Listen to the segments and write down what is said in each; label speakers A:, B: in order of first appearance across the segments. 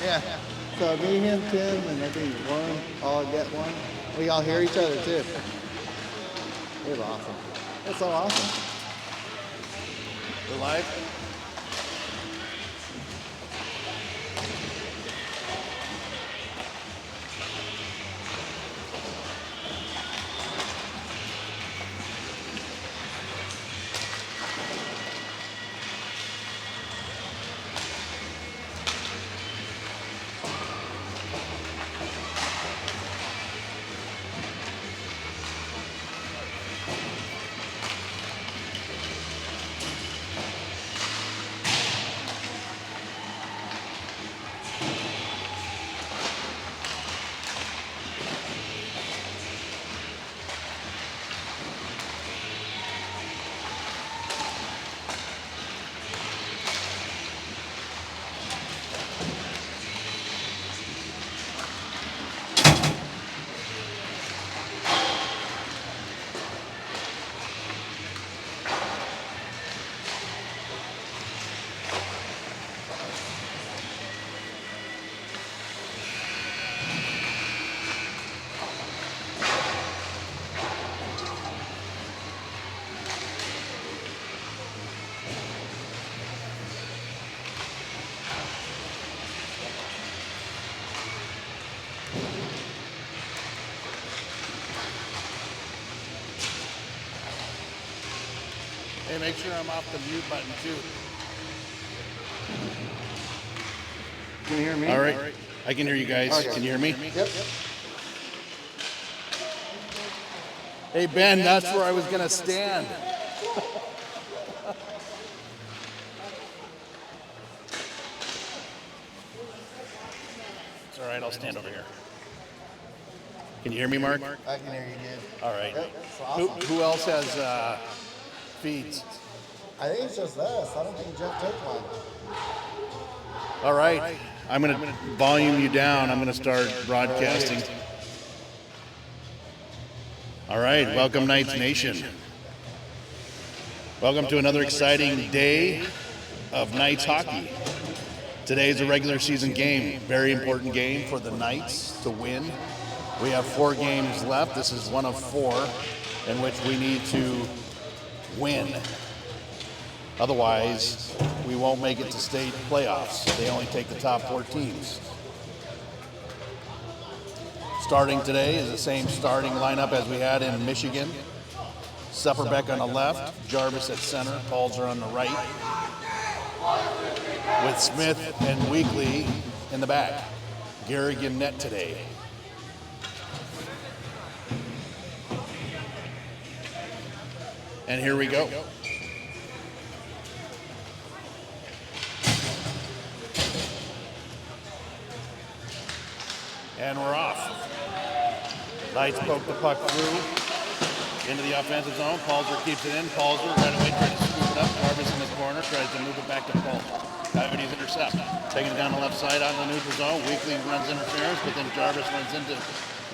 A: Yeah. So me, him, Tim, and I think Warren all get one. We all hear each other too. It was awesome. It's so awesome.
B: We're live? Hey, make sure I'm off the mute button too.
A: Can you hear me?
B: All right. I can hear you guys.
A: Okay.
B: Can you hear me?
A: Yep.
B: Hey, Ben, that's where I was going to stand. It's all right. I'll stand over here. Can you hear me, Mark?
A: I can hear you good.
B: All right.
A: Yep, it's awesome.
B: Who else has feeds?
A: I think it's just us. I don't think Jeff took one.
B: All right. I'm going to volume you down. I'm going to start broadcasting. All right. Welcome, Knights Nation. Welcome to another exciting day of Knights hockey. Today is a regular season game. Very important game for the Knights to win. We have 4 games left. This is one of 4 in which we need to win. Otherwise, we won't make it to state playoffs. They only take the top 4 teams. Starting today is the same starting lineup as we had in Michigan. Supperbeck on the left, Jarvis at center, Palzer on the right, with Smith and Weekly in the back. Garrigan net today. And here we go. And we're off. Knights poke the puck through into the offensive zone. Palzer keeps it in. Palzer right away trying to scoop it up. Jarvis in the corner tries to move it back to Palzer. Coyotes intercept. Taking it down the left side out in the neutral zone. Weekly runs interference, but then Jarvis runs into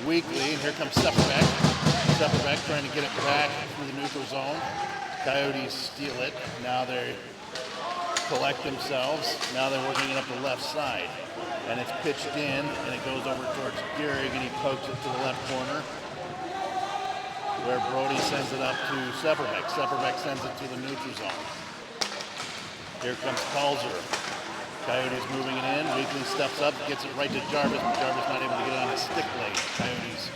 B: Weekly, and here comes Supperbeck. Supperbeck trying to get it back through the neutral zone. Coyotes steal it. Now they collect themselves. Now they're working it up the left side. And it's pitched in, and it goes over towards Gehrig, and he pokes it to the left corner, where Brody sends it up to Supperbeck. Supperbeck sends it to the neutral zone. Here comes Palzer. Coyotes moving it in. Weekly steps up, gets it right to Jarvis, but Jarvis not able to get it on his stick blade. Coyotes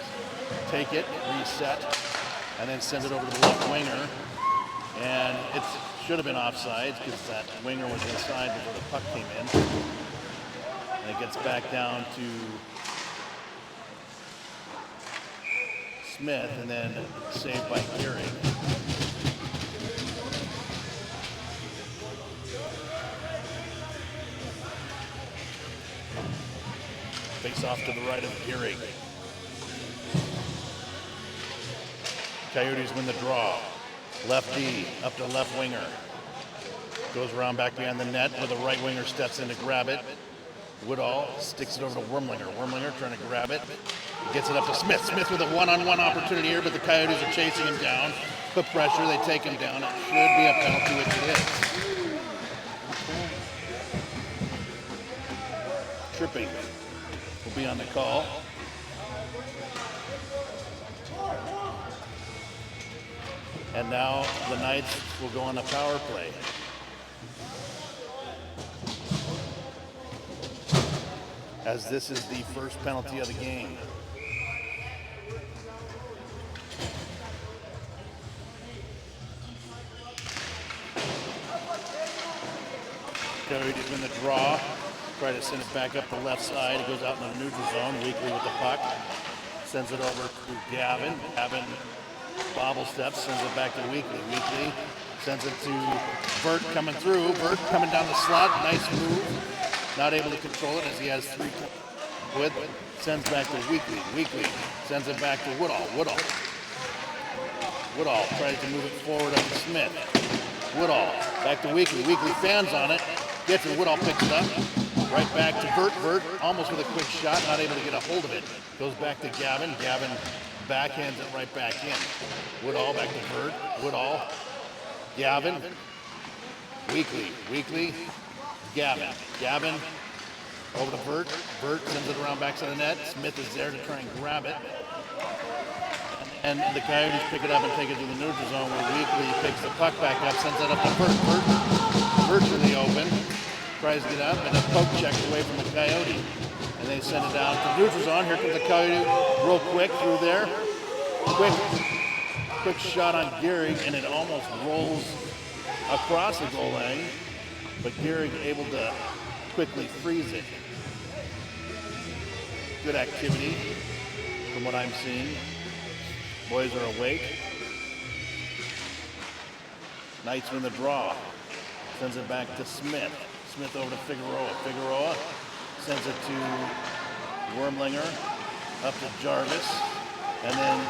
B: take it, reset, and then send it over to the left winger. And it should have been offsides because that winger was inside before the puck came in. And it gets back down to Smith, and then saved by Gehrig. Face off to the right of Gehrig. Coyotes win the draw. Left D, up to left winger. Goes around back behind the net where the right winger steps in to grab it. Woodall sticks it over to Wormlinger. Wormlinger trying to grab it. He gets it up to Smith. Smith with a one-on-one opportunity here, but the Coyotes are chasing him down. Put pressure, they take him down. It should be a penalty, which it is. Tripping will be on the call. And now the Knights will go on the power play. As this is the first penalty of the game. Coyotes win the draw. Try to send it back up the left side. It goes out in the neutral zone. Weekly with the puck. Sends it over to Gavin. Gavin bobble steps, sends it back to Weekly. Weekly sends it to Bert coming through. Bert coming down the slot. Nice move. Not able to control it as he has three with. Sends back to Weekly. Weekly sends it back to Woodall. Woodall tries to move it forward up to Smith. Woodall back to Weekly. Weekly fans on it. Gets it. Woodall picks it up. Right back to Bert. Bert almost with a quick shot. Not able to get a hold of it. Goes back to Gavin. Gavin backhands it right back in. Woodall back to Bert. Woodall. Gavin. Weekly. Weekly. Gavin. Gavin over to Bert. Bert sends it around back to the net. Smith is there to try and grab it. And the Coyotes pick it up and take it to the neutral zone where Weekly picks the puck back up, sends it up to Bert. Bert's in the open. Tries to get up and a poke check away from the Coyote. And they send it down to the neutral zone. Here comes the Coyote real quick through there. Quick shot on Gehrig and it almost rolls across the goal line. But Gehrig able to quickly freeze it. Good activity from what I'm seeing. Boys are awake. Knights win the draw. Sends it back to Smith. Smith over to Figueroa. Figueroa sends it to Wormlinger. Up to Jarvis. And then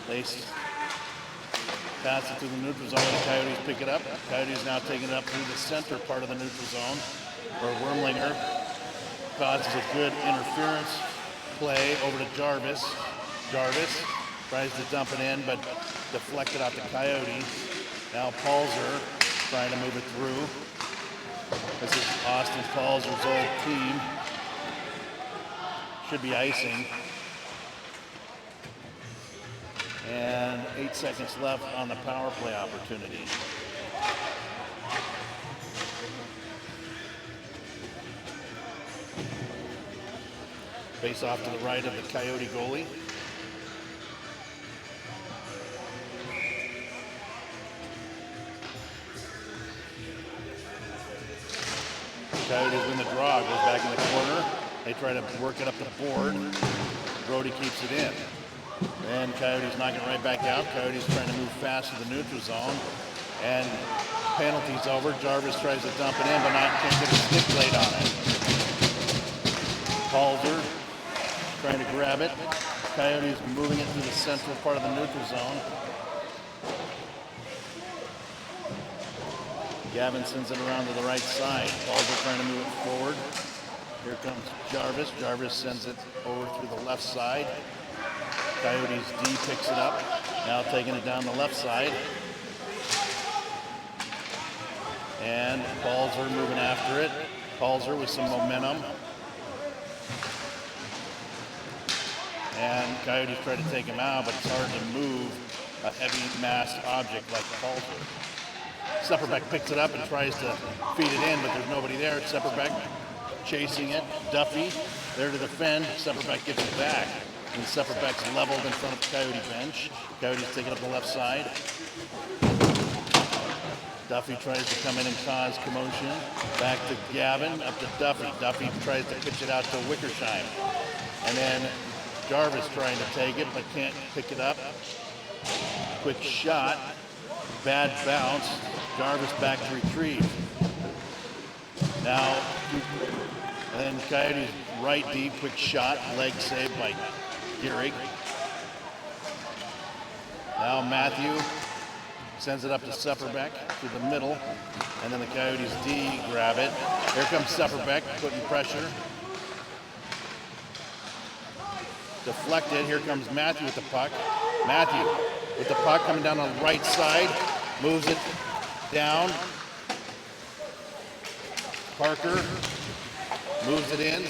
B: they pass it to the neutral zone. The Coyotes pick it up. Coyotes now taking it up through the center part of the neutral zone where Wormlinger causes a good interference play over to Jarvis. Jarvis tries to dump it in, but deflected out to Coyotes. Now Palzer trying to move it through. This is Austin Palzer's old team. Should be icing. And 8 seconds left on the power play opportunity. Face off to the right of the Coyote goalie. Coyotes win the draw, goes back in the corner. They try to work it up the board. Brody keeps it in. And Coyotes knock it right back out. Coyotes trying to move fast to the neutral zone. And penalty's over. Jarvis tries to dump it in, but can't get a stick blade on it. Palzer trying to grab it. Coyotes moving it through the central part of the neutral zone. Gavin sends it around to the right side. Palzer trying to move it forward. Here comes Jarvis. Jarvis sends it over through the left side. Coyotes D picks it up. Now taking it down the left side. And Palzer moving after it. Palzer with some momentum. And Coyotes try to take him out, but it's hard to move a heavy massed object like Palzer. Sepperbeck picks it up and tries to feed it in, but there's nobody there. Sepperbeck chasing it. Duffy there to defend. Sepperbeck gets it back. And Sepperbeck's leveled in front of the Coyote bench. Coyotes take it up the left side. Duffy tries to come in and cause commotion. Back to Gavin, up to Duffy. Duffy tries to pitch it out to Wickersheim. And then Jarvis trying to take it, but can't pick it up. Quick shot. Bad bounce. Jarvis back to retrieve. Now, and then Coyotes right deep, quick shot, leg saved by Gehrig. Now Matthew sends it up to Sepperbeck to the middle, and then the Coyotes D grab it. Here comes Sepperbeck putting pressure. Deflected, here comes Matthew with the puck. Matthew with the puck coming down on the right side, moves it down. Parker moves it in.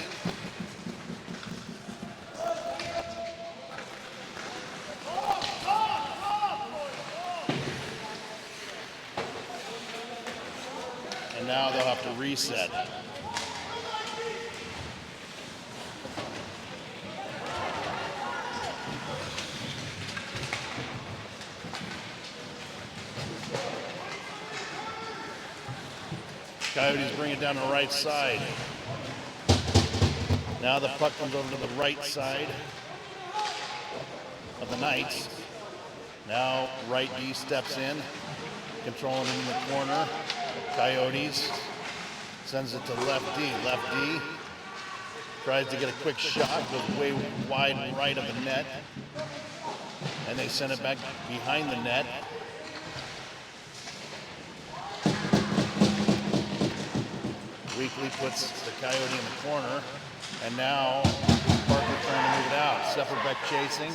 B: And now they'll have to reset. Coyotes bring it down the right side. Now the puck comes over to the right side of the Knights. Now right D steps in, controlling it in the corner. Coyotes sends it to left D. Left D tries to get a quick shot, goes way wide right of the net. And they send it back behind the net. Weekly puts the Coyote in the corner, and now Parker trying to move it out. Sepperbeck chasing.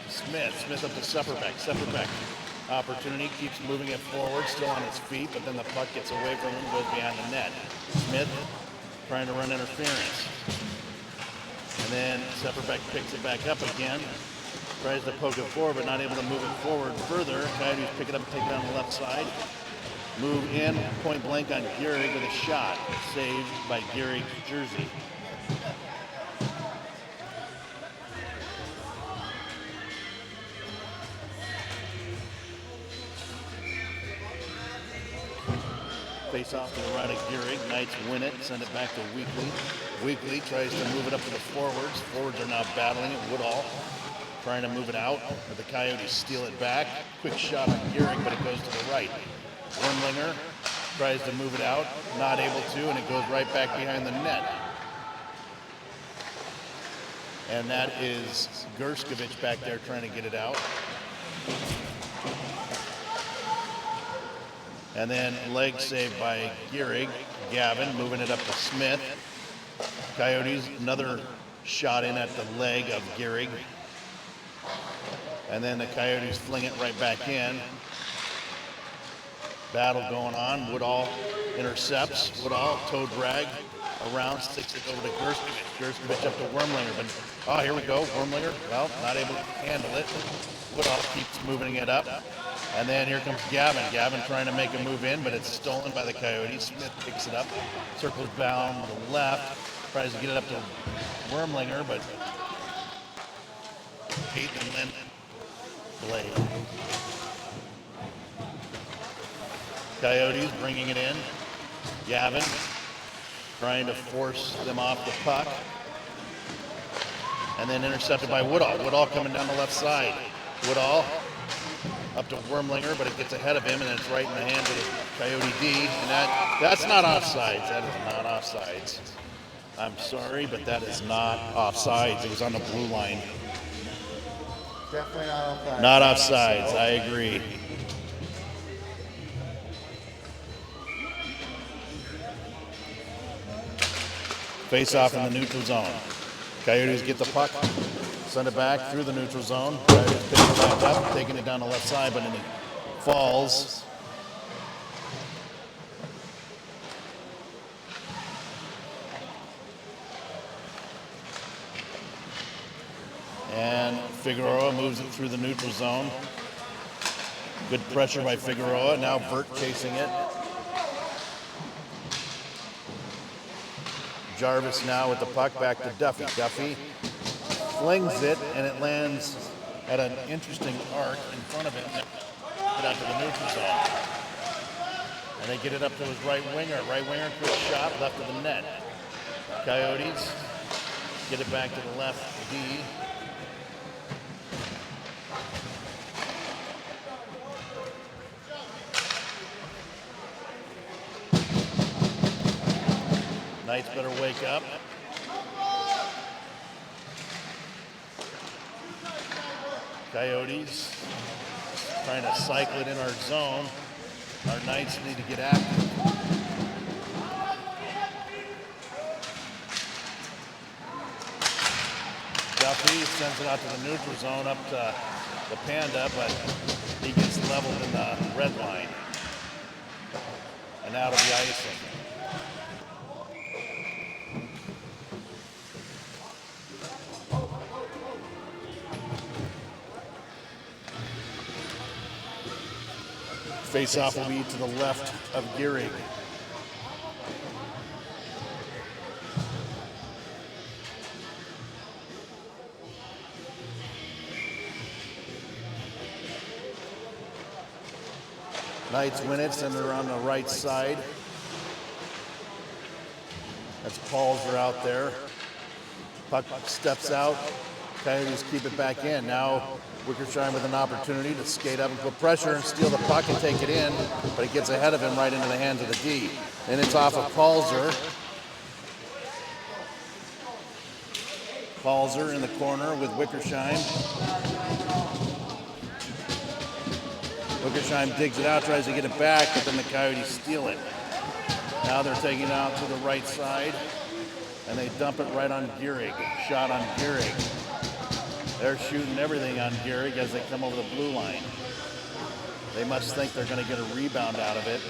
B: Smith up to Sepperbeck. Sepperbeck, opportunity, keeps moving it forward, still on his feet, but then the puck gets away from him, goes behind the net. Smith trying to run interference. And then Sepperbeck picks it back up again. Tries to poke it forward, but not able to move it forward further. Coyotes pick it up and take it on the left side. Move in, point blank on Gehrig with a shot. Saved by Gehrig's jersey. Face off to the right of Gehrig. Knights win it, send it back to Weekly. Weekly tries to move it up to the forwards. Forwards are now battling it. Woodall trying to move it out, but the Coyotes steal it back. Quick shot on Gehrig, but it goes to the right. Wormlinger tries to move it out, not able to, and it goes right back behind the net. And that is Gerskovich back there trying to get it out. And then leg saved by Gehrig. Gavin moving it up to Smith. Coyotes, another shot in at the leg of Gehrig. And then the Coyotes fling it right back in. Battle going on. Woodall intercepts. Woodall, toe drag around, sticks it over to Gerskovich. Gerskovich up to Wormlinger. But, oh, here we go. Wormlinger, well, not able to handle it. Woodall keeps moving it up. And then here comes Gavin. Gavin trying to make a move in, but it's stolen by the Coyotes. Smith picks it up, circles down to the left, tries to get it up to Wormlinger, but Peyton Lynn Blade. Coyotes bringing it in. Gavin trying to force them off the puck. And then intercepted by Woodall. Woodall coming down the left side. Woodall up to Wormlinger, but it gets ahead of him, and it's right in the hand of the Coyote D. And that's not offsides. That is not offsides. I'm sorry, but that is not offsides. It was on the blue line.
A: Definitely not offsides.
B: Not offsides, I agree. Face off in the neutral zone. Coyotes get the puck, send it back through the neutral zone. Coyotes pick it back up, taking it down the left side, but then it falls. And Figueroa moves it through the neutral zone. Good pressure by Figueroa. Now Vert chasing it. Jarvis now with the puck back to Duffy. Duffy flings it, and it lands at an interesting arc in front of it. Get out to the neutral zone. And they get it up to his right winger. Right winger, quick shot, left of the net. Coyotes get it back to the left D. Knights better wake up. Coyotes trying to cycle it in our zone. Our Knights need to get active. Duffy sends it out to the neutral zone up to the Panda, but he gets leveled in the red line. and out of the icing. Face-off will be to the left of Gehrig. Knights win it, send it around the right side. That's Paulser out there. Puck steps out. Coyotes keep it back in. Now Wickersheim with an opportunity to skate up and put pressure and steal the puck and take it in, but it gets ahead of him right into the hands of the D. Then it's off of Paulser. Paulser in the corner with Wickersheim. Wickersheim digs it out, tries to get it back, but then the Coyotes steal it. Now they're taking it out to the right side, and they dump it right on Gehrig. Shot on Gehrig. They're shooting everything on Gehrig as they come over the blue line. They must think they're going to get a rebound out of it.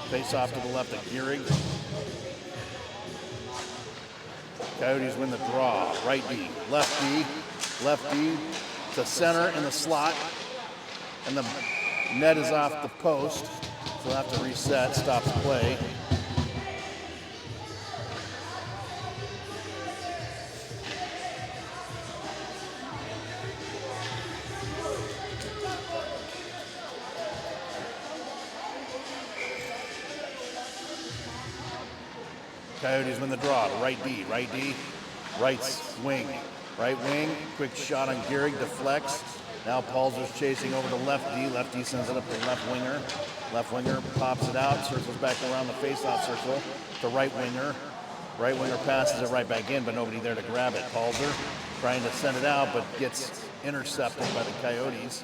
B: Face off to the left of Gehrig. Coyotes win the draw. Right D, left D to center in the slot, and the net is off the post, so they'll have to reset, stops play. Coyotes win the draw. Right D, right wing. Right wing, quick shot on Gehrig, deflects. Now Paulser's chasing over to left D. Left D sends it up to left winger. Left winger pops it out, circles back around the face-off circle to right winger. Right winger passes it right back in, but nobody there to grab it. Paulser trying to send it out, but gets intercepted by the Coyotes.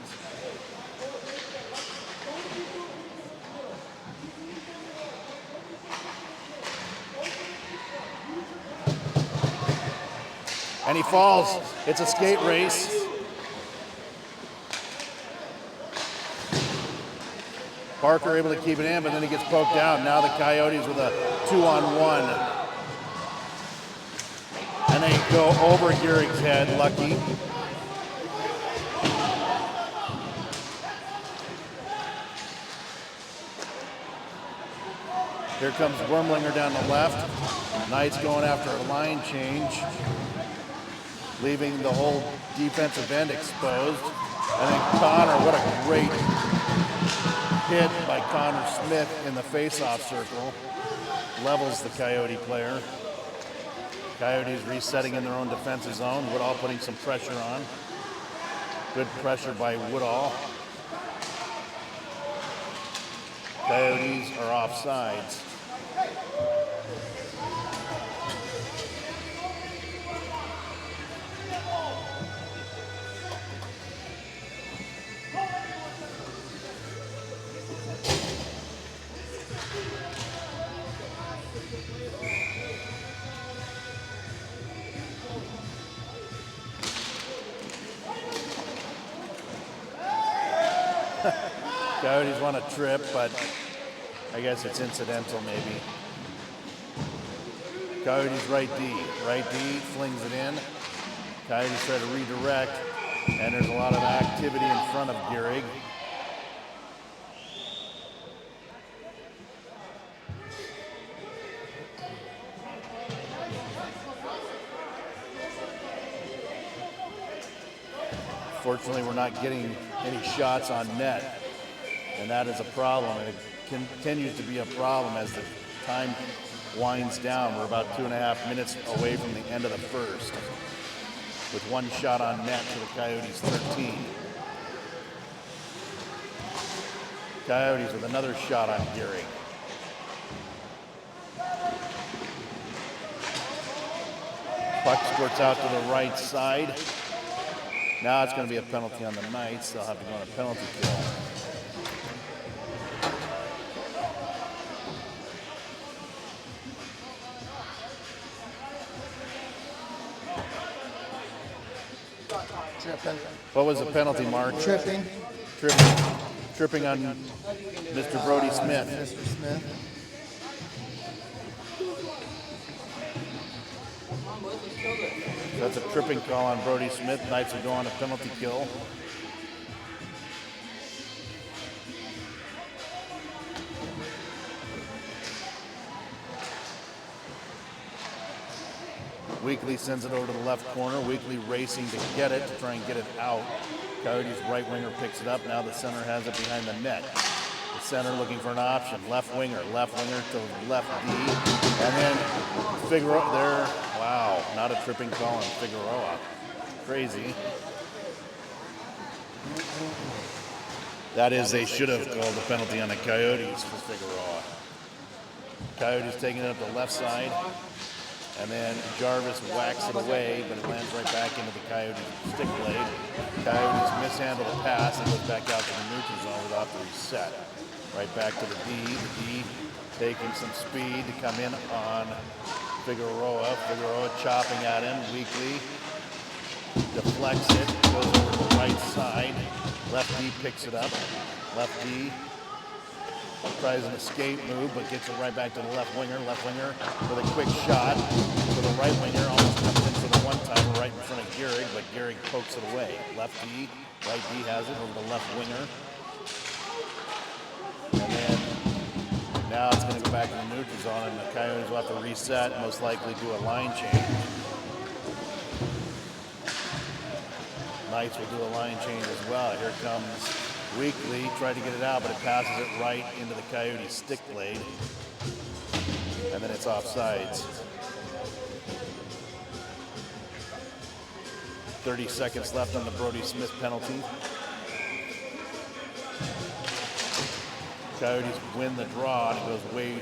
B: And he falls. It's a skate race. Parker able to keep it in, but then he gets poked out. Now the Coyotes with a 2-on-1. And they go over Gehrig's head, lucky. Here comes Wormlinger down the left. Knights going after a line change, leaving the whole defensive end exposed. And then Connor, what a great hit by Connor Smith in the face-off circle. Levels the Coyote player. Coyotes resetting in their own defensive zone. Woodall putting some pressure on. Good pressure by Woodall. Coyotes are offsides. Coyotes want a trip, but I guess it's incidental maybe. Coyotes right D. Right D flings it in. Coyotes try to redirect, and there's a lot of activity in front of Gehrig. Fortunately, we're not getting any shots on net, and that is a problem, and it continues to be a problem as the time winds down. We're about 2.5 minutes away from the end of the first, with one shot on net to the Coyotes' 13. Coyotes with another shot on Gehrig. Puck squirts out to the right side. Now it's going to be a penalty on the Knights. They'll have to go on a penalty kill.
A: Tripping.
B: What was the penalty, Mark?
A: Tripping.
B: Tripping on Mr. Brody Smith.
A: Mr. Smith.
B: That's a tripping call on Brody Smith. Knights will go on a penalty kill. Weekly sends it over to the left corner. Weekly racing to get it, to try and get it out. Coyotes right winger picks it up. Now the center has it behind the net. The center looking for an option. Left winger to left D. And then Figueroa there. Wow, not a tripping call on Figueroa. Crazy. That is, they should have called the penalty on the Coyotes for Figueroa. Coyotes taking it up the left side. And then Jarvis whacks it away, but it lands right back into the Coyotes stick blade. Coyotes mishandle the pass and goes back out to the neutral zone without the reset. Right back to the D. The D taking some speed to come in on Figueroa. Figueroa chopping at him. Weekly deflects it, goes over to the right side. Left D picks it up. Left D tries an escape move, but gets it right back to the left winger. Left winger with a quick shot to the right winger. Almost comes in for the one-timer right in front of Gehrig, but Gehrig pokes it away. Left D, right D has it over the left winger. And then now it's going to go back to the neutral zone, and the Coyotes will have to reset, most likely do a line change. Knights will do a line change as well. Here comes Weekly, tried to get it out, but it passes it right into the Coyote stick blade. And then it's offsides. 30 seconds left on the Brody Smith penalty. Coyotes win the draw, and it goes way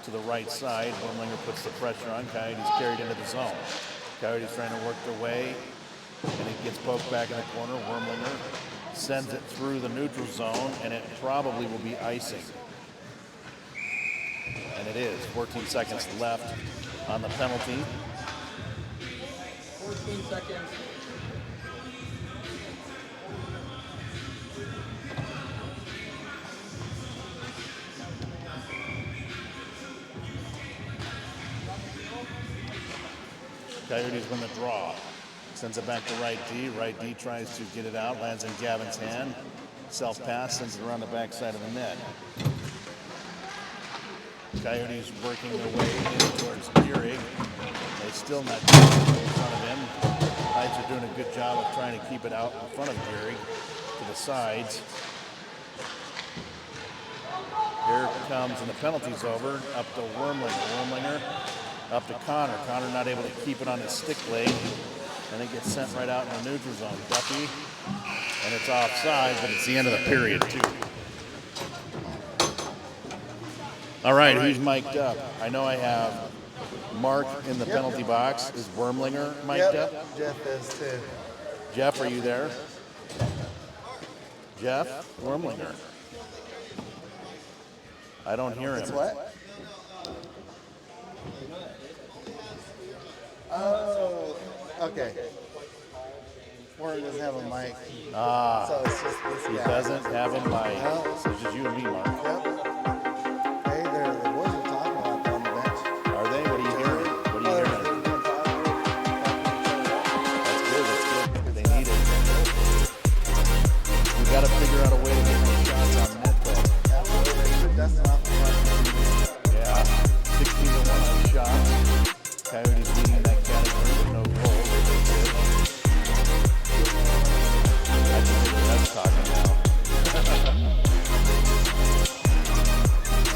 B: to the right side. Wormlinger puts the pressure on. Coyotes carried into the zone. Coyotes trying to work their way, and it gets poked back in the corner. Wormlinger sends it through the neutral zone, and it probably will be icing. And it is. 14 seconds left on the penalty.
C: 14 seconds.
B: Coyotes win the draw. Sends it back to right D. Right D tries to get it out. Lands in Gavin's hand. Self-pass. Sends it around the backside of the net. Coyotes working their way in towards Gehrig. They still not getting it in front of him. Knights are doing a good job of trying to keep it out in front of Gehrig to the sides. Here it comes, and the penalty's over. Up to Wormlinger. Wormlinger up to Connor. Connor not able to keep it on his stick blade. And it gets sent right out in the neutral zone. Duffy, and it's offside, but it's the end of the period, too. All right, who's mic'd up? I know I have Mark in the penalty box. Is Wormlinger mic'd up?
A: Jeff is too.
B: Jeff, are you there? Jeff? Wormlinger. I don't hear him.
A: It's what? Oh, okay. Warren doesn't have a mic. So it's just this
B: He
A: guy.
B: doesn't have a mic.
A: No.
B: So it's just you and me, Mark.
A: Yep. Hey, the boys are talking a lot on the bench.
B: Are they? What are you hearing? What are you hearing? That's good. That's good. They need it. We got to figure out a way to get more shots on net, though.
A: Dustin off the front.
B: Yeah, 16-1 on shots. Coyotes leading in that category with no goals. I can hear the refs talking now.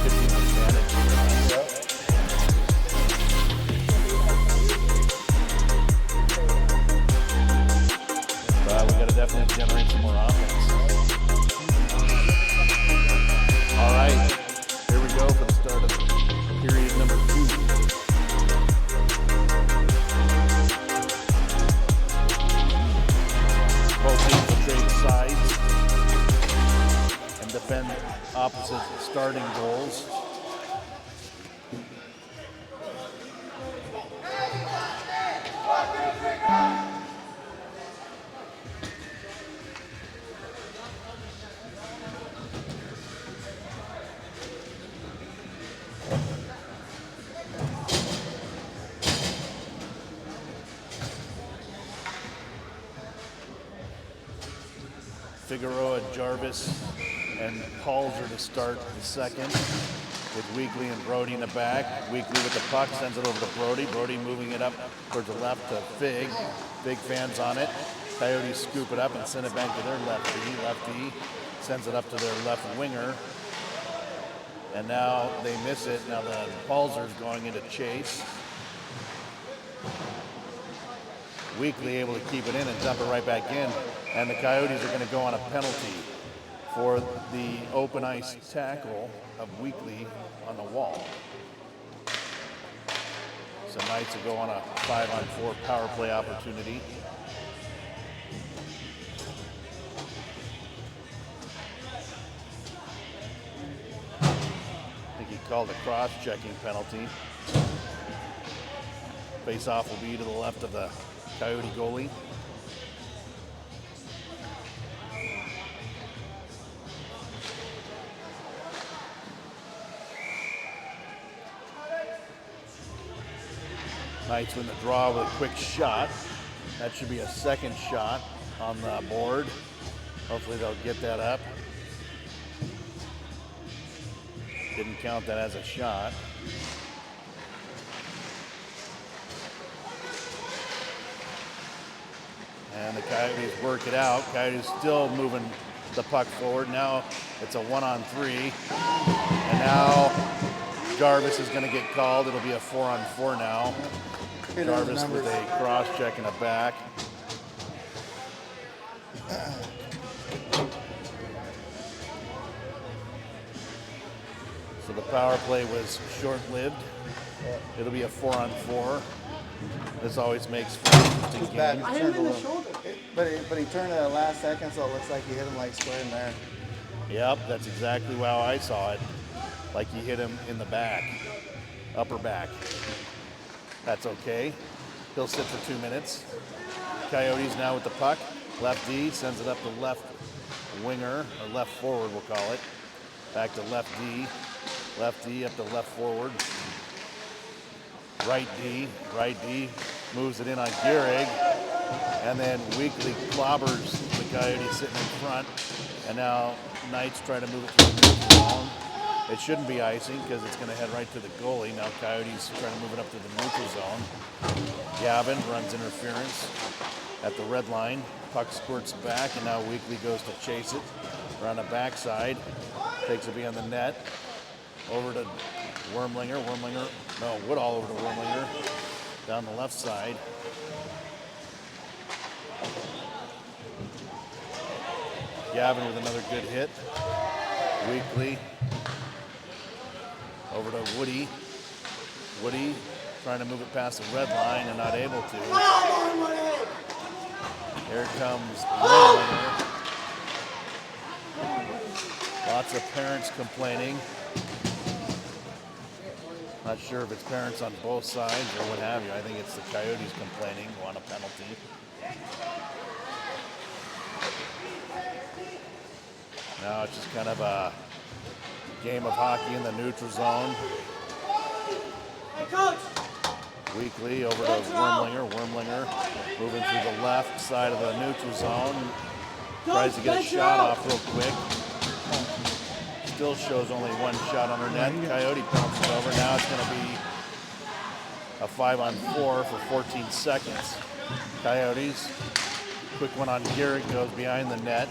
B: 15 advantage. We got to definitely generate some more offense. All right, here we go for the start of period number 2. Both teams will trade sides and defend opposite starting goals. Figueroa, Jarvis, and Palzer to start the second, with Weekly and Brody in the back. Weekly with the puck, sends it over to Brody. Brody moving it up towards the left to Fig. Fig fans on it. Coyotes scoop it up and send it back to their lefty. Lefty sends it up to their left winger. And now they miss it. Now the Palzer's going into chase. Weekly able to keep it in and dump it right back in. And the Coyotes are going to go on a penalty for the open ice tackle of Weekly on the wall. So Knights will go on a 5-on-4 power play opportunity. I think he called a cross-checking penalty. Face-off will be to the left of the Coyote goalie. Knights win the draw with a quick shot. That should be a second shot on the board. Hopefully they'll get that up. Didn't count that as a shot. And the Coyotes work it out. Coyotes still moving the puck forward. Now it's a 1-on-3. And now Jarvis is going to get called. It'll be a 4-on-4 now. Jarvis with a cross check in the back. So the power play was short-lived. It'll be a 4-on-4. This always makes for an interesting game.
A: I hit him in the shoulder. But he turned at the last second, so it looks like he hit him like square in there.
B: Yep, that's exactly how I saw it. Like he hit him in the back, upper back. That's okay. He'll sit for 2 minutes. Coyotes now with the puck. Left D sends it up to left winger, or left forward we'll call it. Back to left D. Left D up to left forward. Right D moves it in on Gehrig, and then Weekly clobbers the Coyotes sitting in front, and now Knights try to move it through the neutral zone. It shouldn't be icing because it's going to head right to the goalie. Now Coyotes trying to move it up to the neutral zone. Gavin runs interference at the red line. Puck squirts back, and now Weekly goes to chase it around the backside. Takes it beyond the net. Over to Wormlinger. Woodall over to Wormlinger. Down the left side. Gavin with another good hit. Weekly. Over to Woody. Woody trying to move it past the red line and not able to. Here comes Wormlinger. Lots of parents complaining. Not sure if it's parents on both sides or what have you. I think it's the Coyotes complaining, want a penalty. Now it's just kind of a game of hockey in the neutral zone.
C: Hey, Coach!
B: Weekly over to Wormlinger. Wormlinger moving through the left side of the neutral zone. Tries to get a shot off real quick. Still shows only one shot on her net. Coyote bounces it over. Now it's going to be a 5-on-4 for 14 seconds. Coyotes. Quick one on Gehrig, goes behind the net.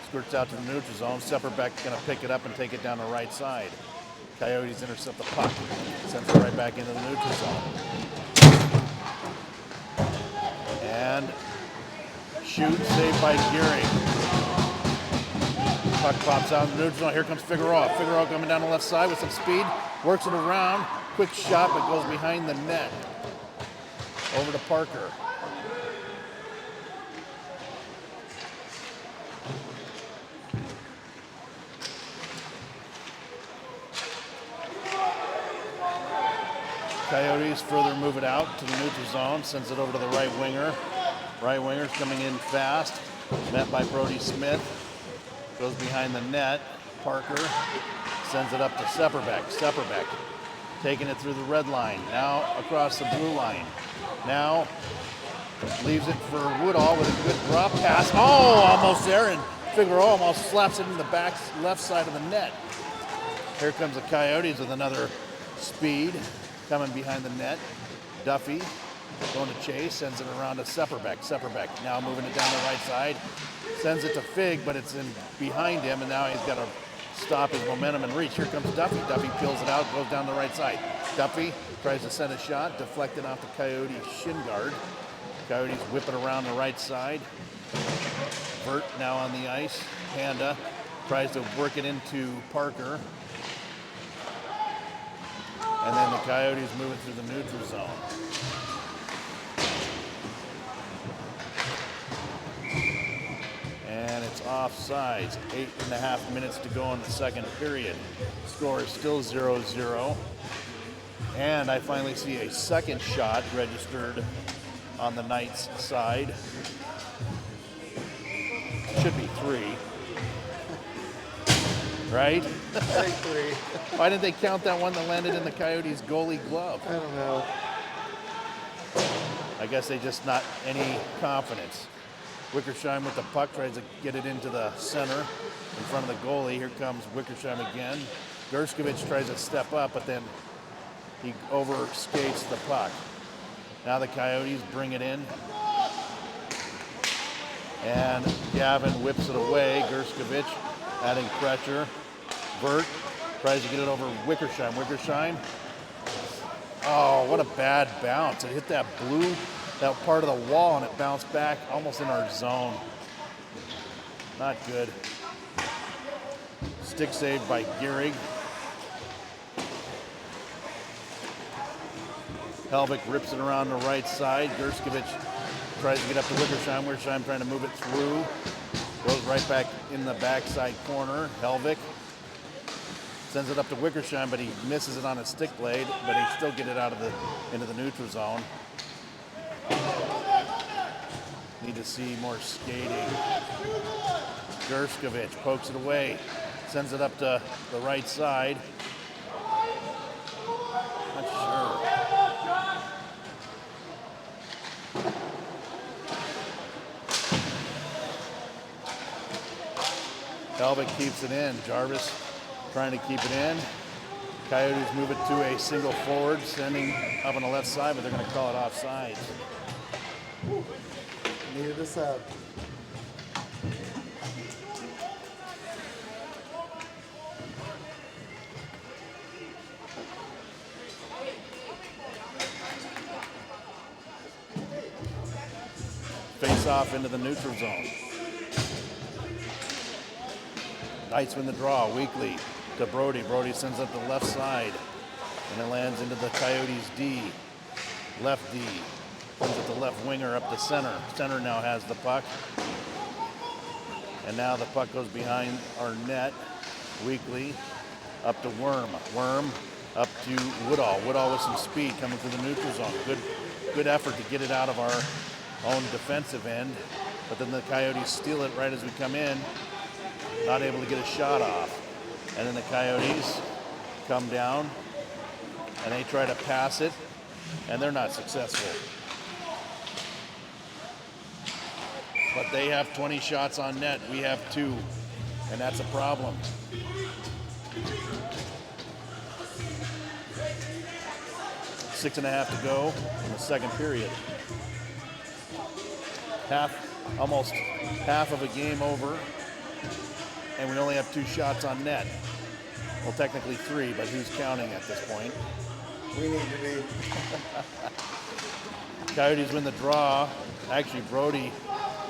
B: Squirts out to the neutral zone. Sepperbeck's going to pick it up and take it down the right side. Coyotes intercept the puck. Sends it right back into the neutral zone. And shoot, saved by Gehrig. Puck pops out in the neutral zone. Here comes Figueroa. Figueroa coming down the left side with some speed. Works it around. Quick shot, but goes behind the net. Over to Parker. Coyotes further move it out to the neutral zone. Sends it over to the right winger. Right winger's coming in fast. Met by Brody Smith. Goes behind the net. Parker sends it up to Sepperbeck. Sepperbeck taking it through the red line. Now across the blue line. Now leaves it for Woodall with a good drop pass. Oh, almost there. And Figueroa almost slaps it in the back left side of the net. Here comes the Coyotes with another speed coming behind the net. Duffy going to chase, sends it around to Sepperbeck. Sepperbeck now moving it down the right side. Sends it to Fig, but it's in behind him, and now he's got to stop his momentum and reach. Here comes Duffy. Duffy peels it out, goes down the right side. Duffy tries to send a shot, deflected off the Coyote shin guard. Coyotes whip it around the right side. Vert now on the ice. Panda tries to work it into Parker. And then the Coyotes moving through the neutral zone. And it's offsides. 8.5 minutes to go in the second period. Score is still 0-0. And I finally see a second shot registered on the Knights side. Should be 3. Right?
A: I think 3.
B: Why didn't they count that one that landed in the Coyotes' goalie glove?
A: I don't know.
B: I guess they just not any confidence. Wickersheim with the puck tries to get it into the center in front of the goalie. Here comes Wickersheim again. Gerskovich tries to step up, but then he overskates the puck. Now the Coyotes bring it in. And Gavin whips it away. Gerskovich adding pressure. Vert tries to get it over Wickersheim. Wickersheim. Oh, what a bad bounce. It hit that part of the wall, and it bounced back almost in our zone. Not good. Stick saved by Gehrig. Helvik rips it around the right side. Gerskovich tries to get up to Wickersheim. Wickersheim trying to move it through. Goes right back in the backside corner. Helvik sends it up to Wickersheim, but he misses it on a stick blade, but he still get it out of into the neutral zone. Need to see more skating. Gerskovich pokes it away, sends it up to the right side. Not sure. Helvik keeps it in. Jarvis trying to keep it in. Coyotes move it to a single forward, sending up on the left side, but they're going to call it offside.
A: Needed a sub.
B: Face off into the neutral zone. Knights win the draw. Weekly to Brody. Brody sends it to the left side, and it lands into the Coyotes' D. Left D. Sends it to left winger up to center. Center now has the puck. And now the puck goes behind our net. Weekly up to Worm. Worm up to Woodall. Woodall with some speed coming through the neutral zone. Good effort to get it out of our own defensive end. But then the Coyotes steal it right as we come in. Not able to get a shot off. And then the Coyotes come down and they try to pass it, and they're not successful. But they have 20 shots on net. We have 2, and that's a problem. Six and a half to go in the second period. Almost half of a game over. And we only have 2 shots on net. Well, technically 3, but who's counting at this point?
A: We need to be.
B: Coyotes win the draw. Actually, Brody,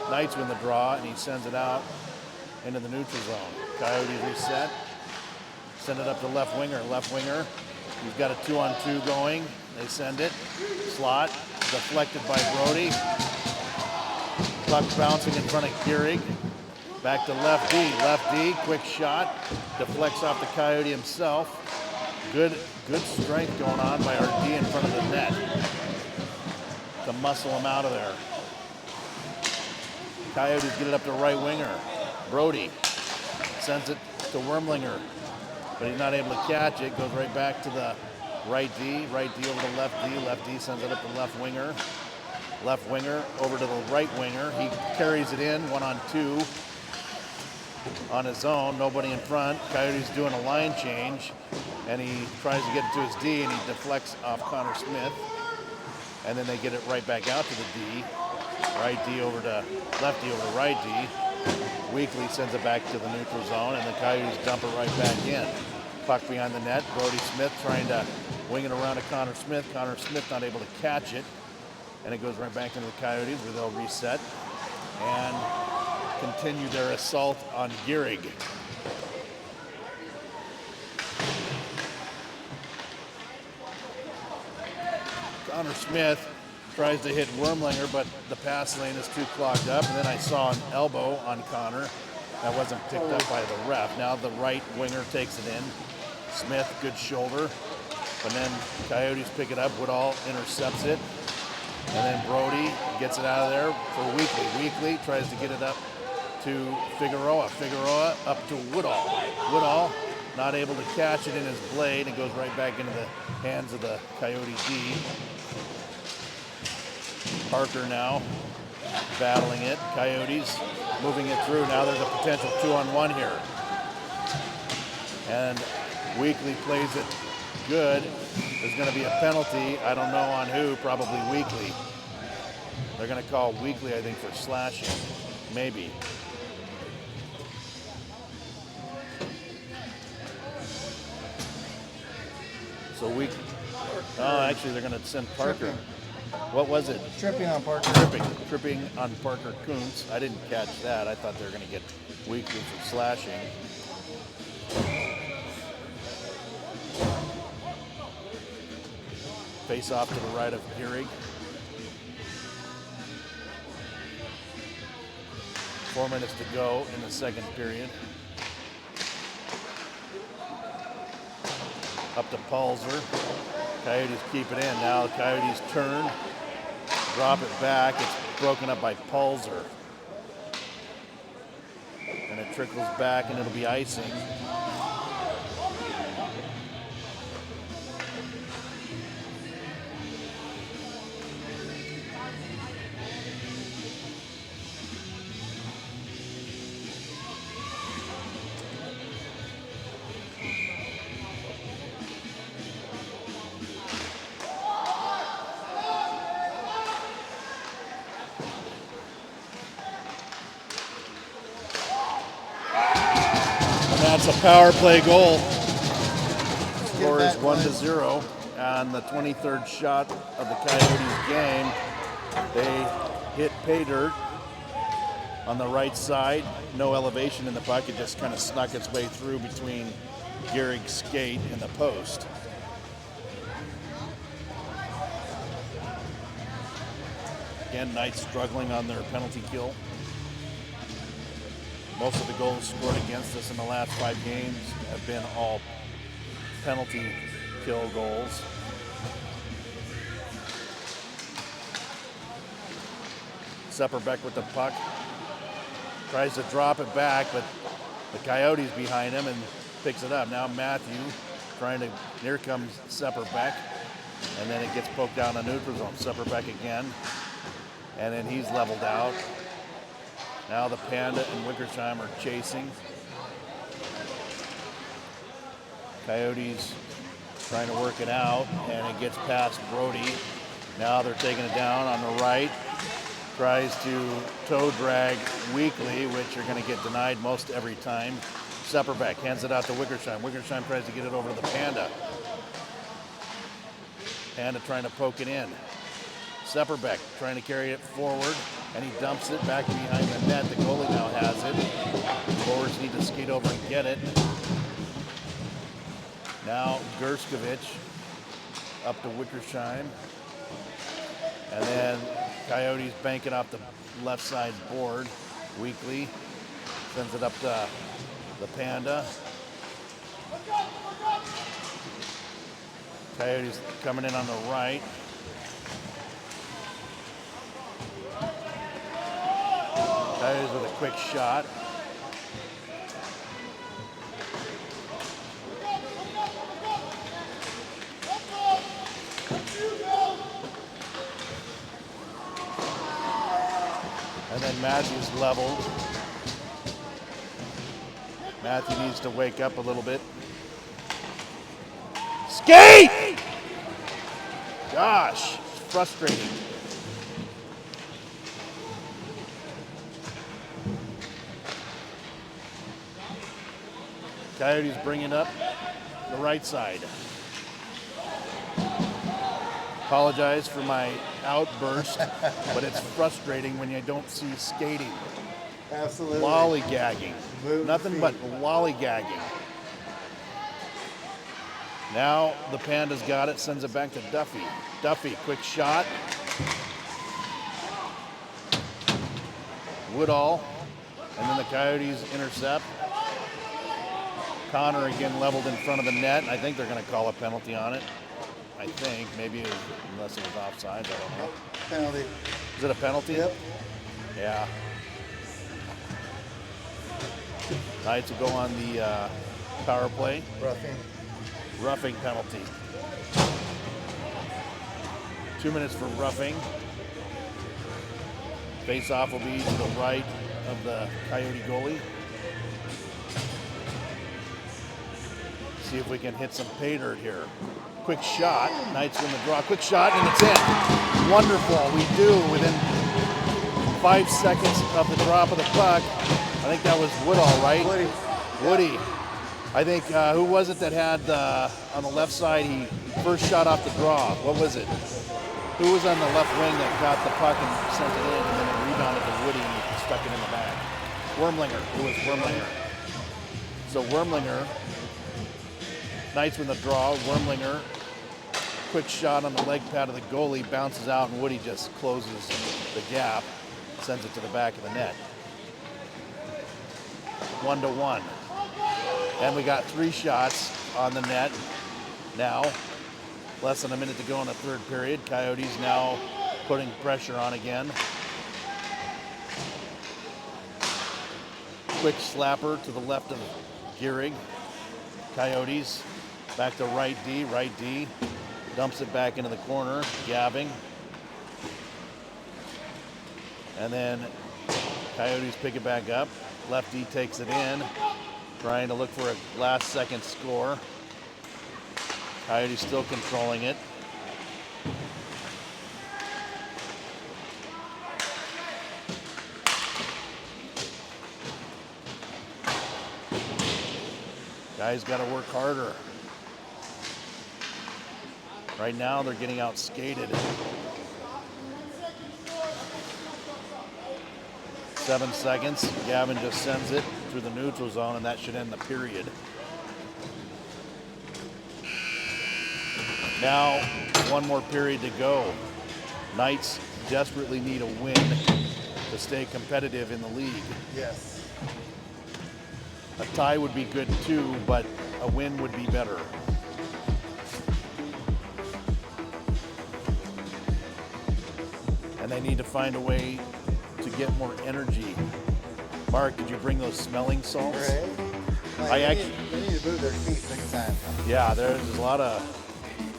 B: Knights win the draw, and he sends it out into the neutral zone. Coyotes reset. Send it up to left winger. Left winger. He's got a 2-on-2 going. They send it. Slot. Deflected by Brody. Puck bouncing in front of Gehrig. Back to left D. Left D. Quick shot. Deflects off the Coyote himself. Good strength going on by our D in front of the net to muscle him out of there. Coyotes get it up to right winger. Brody sends it to Wormlinger, but he's not able to catch it. Goes right back to the right D. Right D over to left D. Left D sends it up to left winger. Left winger over to the right winger. He carries it in 1-on-2. on his own, nobody in front. Coyotes doing a line change, and he tries to get it to his D, and he deflects off Connor Smith. And then they get it right back out to the D. Right D over to left D over to right D. Weekly sends it back to the neutral zone, and the Coyotes dump it right back in. Puck behind the net. Brody Smith trying to wing it around to Connor Smith. Connor Smith not able to catch it. And it goes right back into the Coyotes where they'll reset and continue their assault on Gehrig. Connor Smith tries to hit Wormlinger, but the pass lane is too clogged up. And then I saw an elbow on Connor that wasn't picked up by the ref. Now the right winger takes it in. Smith, good shoulder. But then Coyotes pick it up. Woodall intercepts it. And then Brody gets it out of there for Weekly. Weekly tries to get it up to Figueroa. Figueroa up to Woodall. Woodall not able to catch it in his blade. It goes right back into the hands of the Coyote D. Parker now battling it. Coyotes moving it through. Now there's a potential 2-on-1 here. And Weekly plays it good. There's going to be a penalty. I don't know on who, probably Weekly. They're going to call Weekly, I think, for slashing. Maybe. So Weekly. Oh, actually, they're going to send Parker.
A: Tripping.
B: What was it?
A: Tripping on Parker.
B: Tripping on Parker Kuntz. I didn't catch that. I thought they were going to get Weekly for slashing. Face off to the right of Gehrig. 4 minutes to go in the second period. Up to Palzer. Coyotes keep it in. Now the Coyotes turn, drop it back. It's broken up by Palzer. And it trickles back and it'll be icing. That's a power play goal. Score is 1-0 on the 23rd shot of the Coyotes game. They hit pay dirt on the right side. No elevation in the puck. It just kind of snuck its way through between Gehrig's skate and the post. Again, Knights struggling on their penalty kill. Most of the goals scored against us in the last 5 games have been all penalty kill goals. Sepperbeck with the puck. Tries to drop it back, but the Coyotes behind him and picks it up. Now Matthew trying to, here comes Sepperbeck. And then it gets poked down in neutral zone. Sepperbeck again. And then he's leveled out. Now the Panda and Wickersheim are chasing. Coyotes trying to work it out, and it gets past Brody. Now they're taking it down on the right. Tries to toe drag Weekly, which are going to get denied most every time. Sepperbeck hands it out to Wickersheim. Wickersheim tries to get it over to the Panda. Panda trying to poke it in. Sepperbeck trying to carry it forward, and he dumps it back behind the net. The goalie now has it. Forwards need to skate over and get it. Now Gerskovich up to Wickersheim. And then Coyotes bank it off the left side board. Weekly sends it up to the Panda. Coyotes coming in on the right. Coyotes with a quick shot. And then Matthews leveled. Matthew needs to wake up a little bit. Skate! Gosh, it's frustrating. Coyotes bringing up the right side. Apologize for my outburst, but it's frustrating when you don't see skating.
A: Absolutely.
B: Lollygagging.
A: Move
B: Nothing
A: feet.
B: but lollygagging. Now the Panda's got it, sends it back to Duffy. Duffy, quick shot. Woodall. And then the Coyotes intercept. Connor again leveled in front of the net. I think they're going to call a penalty on it. I think. Maybe it was, unless it was offside. I don't know.
A: Penalty.
B: Is it a penalty?
A: Yep.
B: Yeah. Knights will go on the power play. Roughing penalty. 2 minutes for roughing. Face-off will be to the right of the Coyote goalie. See if we can hit some pay dirt here. Quick shot. Knights win the draw. Quick shot, and it's in. Wonderful. We do within 5 seconds of the drop of the puck. I think that was Woodall, right? Woody. I think, who was it that had, on the left side, he first shot off the draw? What was it? Who was on the left wing that got the puck and sent it in, and then it rebounded to Woody and he stuck it in the back? Wormlinger. It was Wormlinger. So Wormlinger, Knights win the draw. Wormlinger, quick shot on the leg pad of the goalie, bounces out, and Woody just closes the gap, sends it to the back of the net. 1-1. And we got 3 shots on the net now. Less than a minute to go in the third period. Coyotes now putting pressure on again. Quick slapper to the left of Gehrig. Coyotes back to right D. Dumps it back into the corner. Gabbing. And then Coyotes pick it back up. Left D takes it in. Trying to look for a last second score. Coyotes still controlling it. Guys got to work harder. Right now they're getting out skated. 7 seconds. Gavin just sends it through the neutral zone, and that should end the period. Now, 1 more period to go. Knights desperately need a win to stay competitive in the league.
A: Yes.
B: A tie would be good too, but a win would be better. And they need to find a way to get more energy. Mark, did you bring those smelling salts?
A: Right. They need to move their feet big time.
B: Yeah, there's a lot of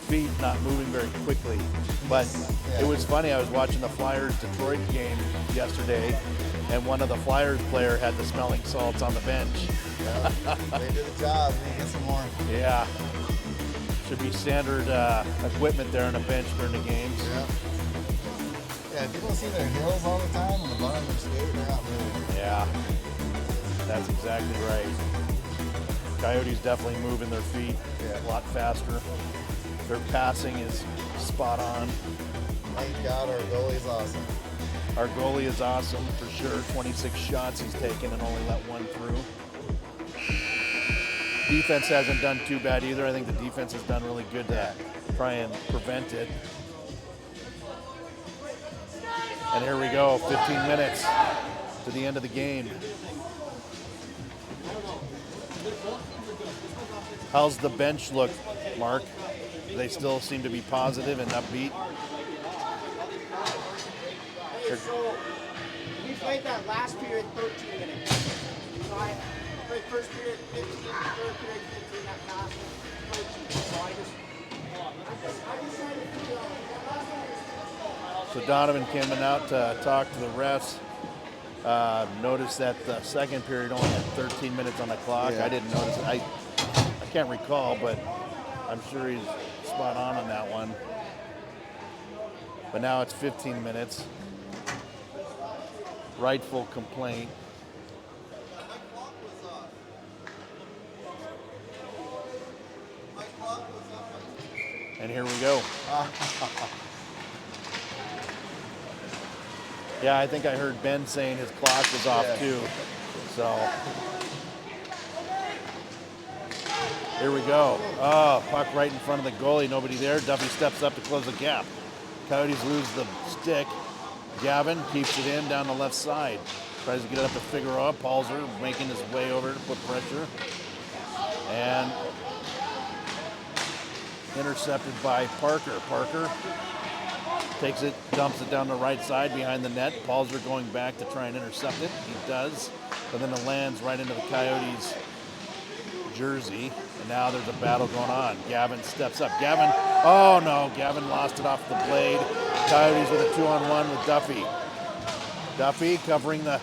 B: feet not moving very quickly. But it was funny, I was watching the Flyers-Detroit game yesterday, and one of the Flyers player had the smelling salts on the bench.
A: Yeah, they did the job. They need to get some more.
B: Yeah. Should be standard equipment there on a bench during the games.
A: Yeah. Yeah, people see their heels all the time on the bottom of their skate. They're not moving.
B: Yeah, that's exactly right. Coyotes definitely moving their feet a lot faster. Their passing is spot on.
A: Thank God our goalie is awesome.
B: Our goalie is awesome for sure. 26 shots he's taken and only let 1 through. Defense hasn't done too bad either. I think the defense has done really good to try and prevent it. And here we go, 15 minutes to the end of the game. How's the bench look, Mark? Do they still seem to be positive and upbeat?
C: So we played that last period 13 minutes. So I played first period 15, third period 15, that last one 13. So I decided to do that last one.
B: So Donovan came out to talk to the refs. Noticed that the second period only had 13 minutes on the clock.
A: Yeah.
B: I didn't notice it. I can't recall, but I'm sure he's spot on that one. But now it's 15 minutes. Rightful complaint. And here we go. Yeah, I think I heard Ben saying his clock was off too. So here we go. Oh, puck right in front of the goalie. Nobody there. Duffy steps up to close the gap. Coyotes lose the stick. Gavin keeps it in down the left side. Tries to get it up to Figueroa. Palzer making his way over to put pressure. And intercepted by Parker. Parker takes it, dumps it down the right side behind the net. Palzer going back to try and intercept it. He does, but then it lands right into the Coyotes' jersey. And now there's a battle going on. Gavin steps up. Gavin, oh no, Gavin lost it off the blade. Coyotes with a 2-on-1 with Duffy. Duffy covering the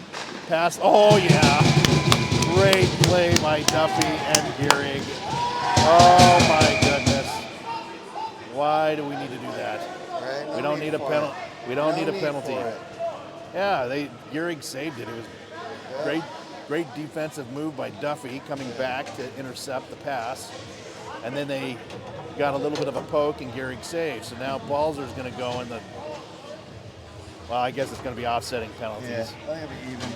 B: pass. Oh yeah, great play by Duffy and Gehrig. Oh my goodness. Why do we need to do that?
A: Right?
B: We don't need a penalty. We don't need a penalty.
A: for it.
B: Yeah, Gehrig saved it. It was great defensive move by Duffy coming back to intercept the pass. And then they got a little bit of a poke and Gehrig saved. So now Balzer's going to go in the, well, I guess it's going to be offsetting penalties.
A: Yeah, that'll be even.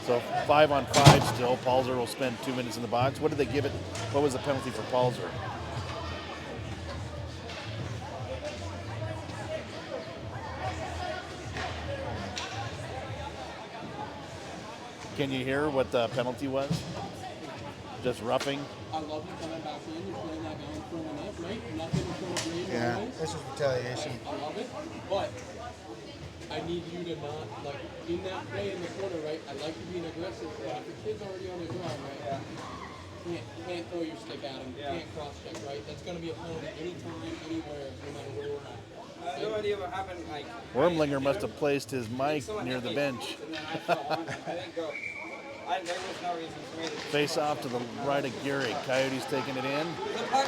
B: So 5-on-5 still. Palzer will spend 2 minutes in the box. What did they give it? What was the penalty for Palzer? Can you hear what the penalty was? Just roughing?
D: I love you coming back in. You're playing that guy in front of the net, right? Nothing in front of Brady.
A: Yeah,
D: Always.
A: this is retaliation.
D: I love it. But I need you to not, like, in that play in the corner, right? I like you being aggressive, but if the kid's already on the ground, right? Can't throw your stick at him. Can't cross check, right? That's going to be a penalty anytime, anywhere, no matter where we're at.
C: I have no idea what happened. Like
B: Wormlinger must have placed his mic near the bench.
C: And then I fell on it. I didn't go. There was no reason for me to.
B: Face off to the right of Gehrig. Coyotes taking it in.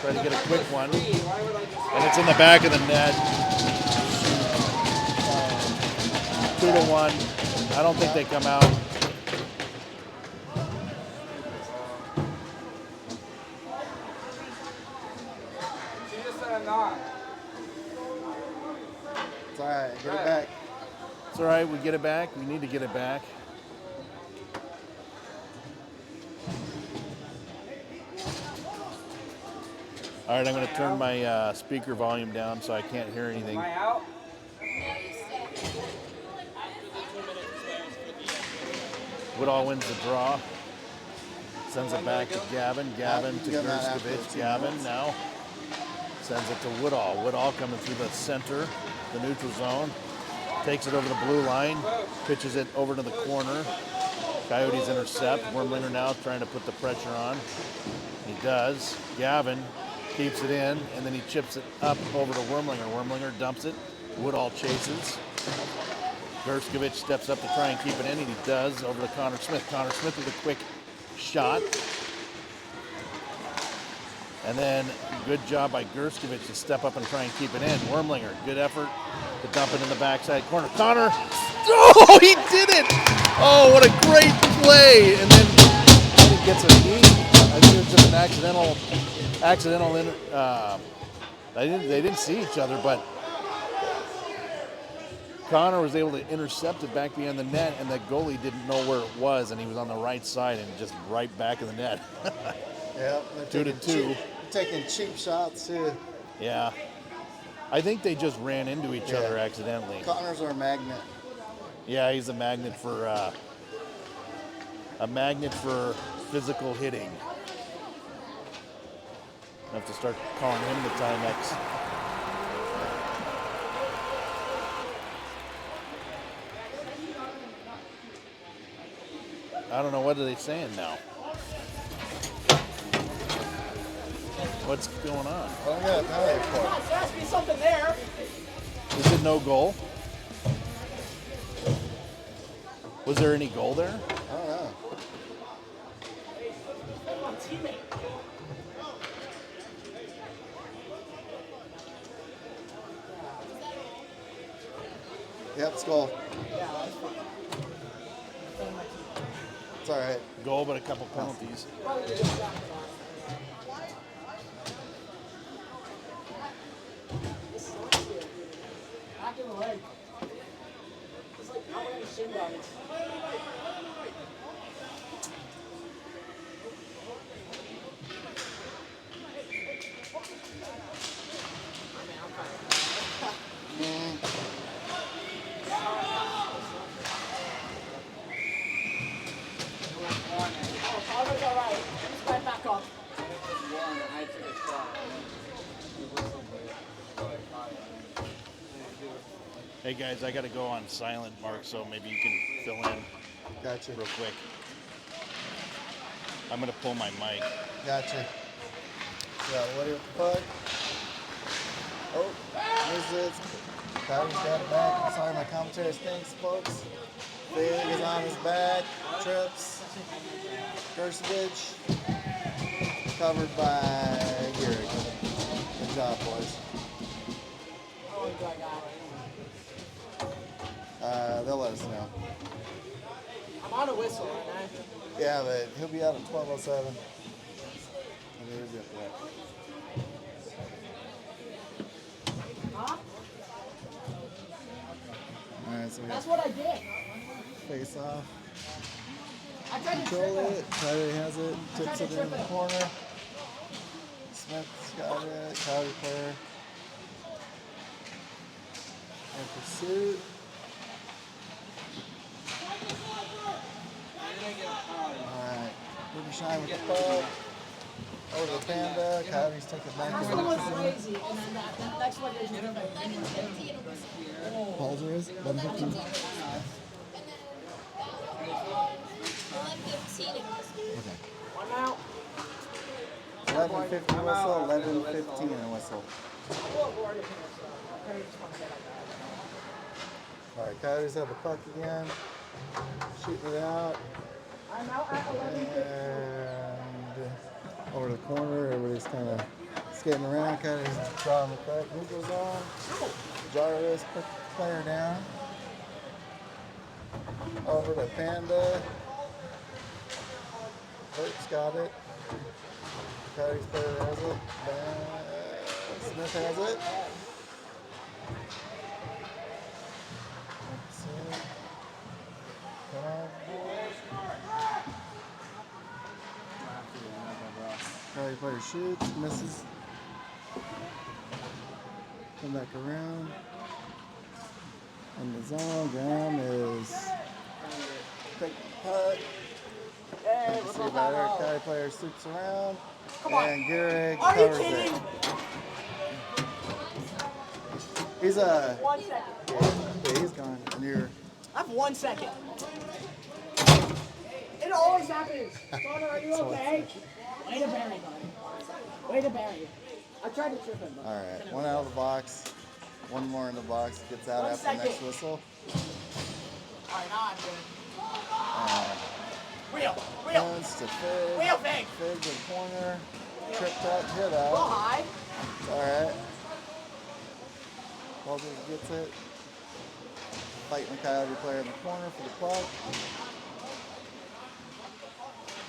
B: Try to get a quick one.
C: Why would I just?
B: And it's in the back of the net. 2-1. I don't think they come out.
C: She just said I'm not.
A: It's all right. Get it back.
B: It's all right. We get it back. We need to get it back. All right, I'm going to turn my speaker volume down so I can't hear anything.
C: Am I out?
B: Woodall wins the draw. Sends it back to Gavin. Gavin to Gerskovich. Gavin now sends it to Woodall. Woodall coming through the center, the neutral zone. Takes it over the blue line. Pitches it over to the corner. Coyotes intercept. Wormlinger now trying to put the pressure on. He does. Gavin keeps it in, and then he chips it up over to Wormlinger. Wormlinger dumps it. Woodall chases. Gerskovich steps up to try and keep it in, and he does over to Connor Smith. Connor Smith with a quick shot. And then good job by Gerskovich to step up and try and keep it in. Wormlinger, good effort to dump it in the backside corner. Connor, oh, he did it! Oh, what a great play! And then I think gets a knee. I think it was just an accidental. They didn't see each other, but Connor was able to intercept it back behind the net, and the goalie didn't know where it was, and he was on the right side and just right back in the net.
A: Yep.
B: 2-2.
A: Taking cheap shots too.
B: Yeah. I think they just ran into each other accidentally.
A: Connor's our magnet.
B: Yeah, he's a magnet for physical hitting. I have to start calling him the Timex. I don't know, what are they saying now? What's going on?
A: Oh yeah, penalty for it.
C: There has to be something there.
B: Is it no goal? Was there any goal there?
A: I don't know. Yep, skull. It's all right.
B: Goal, but a couple penalties.
C: Back in the leg. It's like not wearing a shin guard.
B: Hey guys, I gotta go on silent, Mark, so maybe you can fill in
A: Gotcha.
B: real quick. I'm gonna pull my mic.
A: Gotcha. Yeah, what the fuck? Oh, here's this. Coyote's got it back. Sorry, my commentary stinks, folks. Big is on his back. Trips. Gersevich. Covered by Gary. Good job, boys. They'll let us know.
C: I'm on a whistle, aren't I?
A: Yeah, but he'll be out at 12:07.
C: Huh?
A: Alright, so we
C: That's
A: got
C: what I did.
A: face off.
C: I tried to
A: Control
C: trip him.
A: it. Coyote has it. Tips it in the corner. Smith's got it. Coyote player. In pursuit. Alright. Ruby Shine with the puck. Over the Panda. Coyotes take it back in
C: That one was
A: the
C: crazy, and then the next one is
A: Palzer is 11:15. Okay.
C: one out.
A: 11:50 whistle. 11:15 whistle. Alright, Coyotes have the puck again. Shooting it out.
C: I'm out at 11:50.
A: And over the corner, everybody's kind of skating around. Coyotes drawing the puck. Neutral's on. Jarvis put the player down. Over to Panda. Burt's got it. Coyotes player has it. Smith has it. Let's see. Come on, boys. Coyote player shoots, misses. Come back around. In the zone, Graham is take the puck.
C: Hey,
A: See better. Coyote player sweeps around.
C: Come on.
A: And Gehrig
C: Are you
A: covers
C: kidding?
A: it. He's
C: 1 second.
A: yeah, he's gone. And you're
C: I have 1 second. It always happens. Connor, are you okay? Way to bury, buddy. Way to bury. I tried to trip him.
A: all right. One out of the box. One more in the box. Gets out
C: 1
A: after the next
C: second.
A: whistle.
C: All right, now I'm good. Wheel.
A: Runs to Fig.
C: Wheel, Fig.
A: Fig to the corner. Tripped up, hit
C: Go
A: out.
C: high.
A: It's all right. Walters gets it. Fighting the Coyote player in the corner for the puck.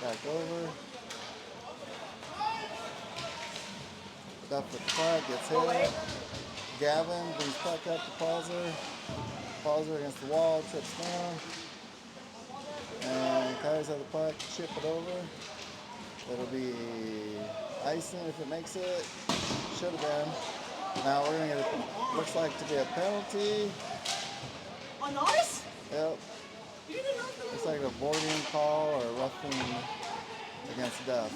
A: Back over. Stuff with the puck, gets hit. Gavin brings puck up to Palzer. Palzer against the wall, trips down. And Coyotes have the puck, chip it over. It'll be icing if it makes it. Should have been. Now we're gonna get it. Looks like to be a penalty.
C: On us?
A: Yep. Looks like a boarding call or roughing against Duff.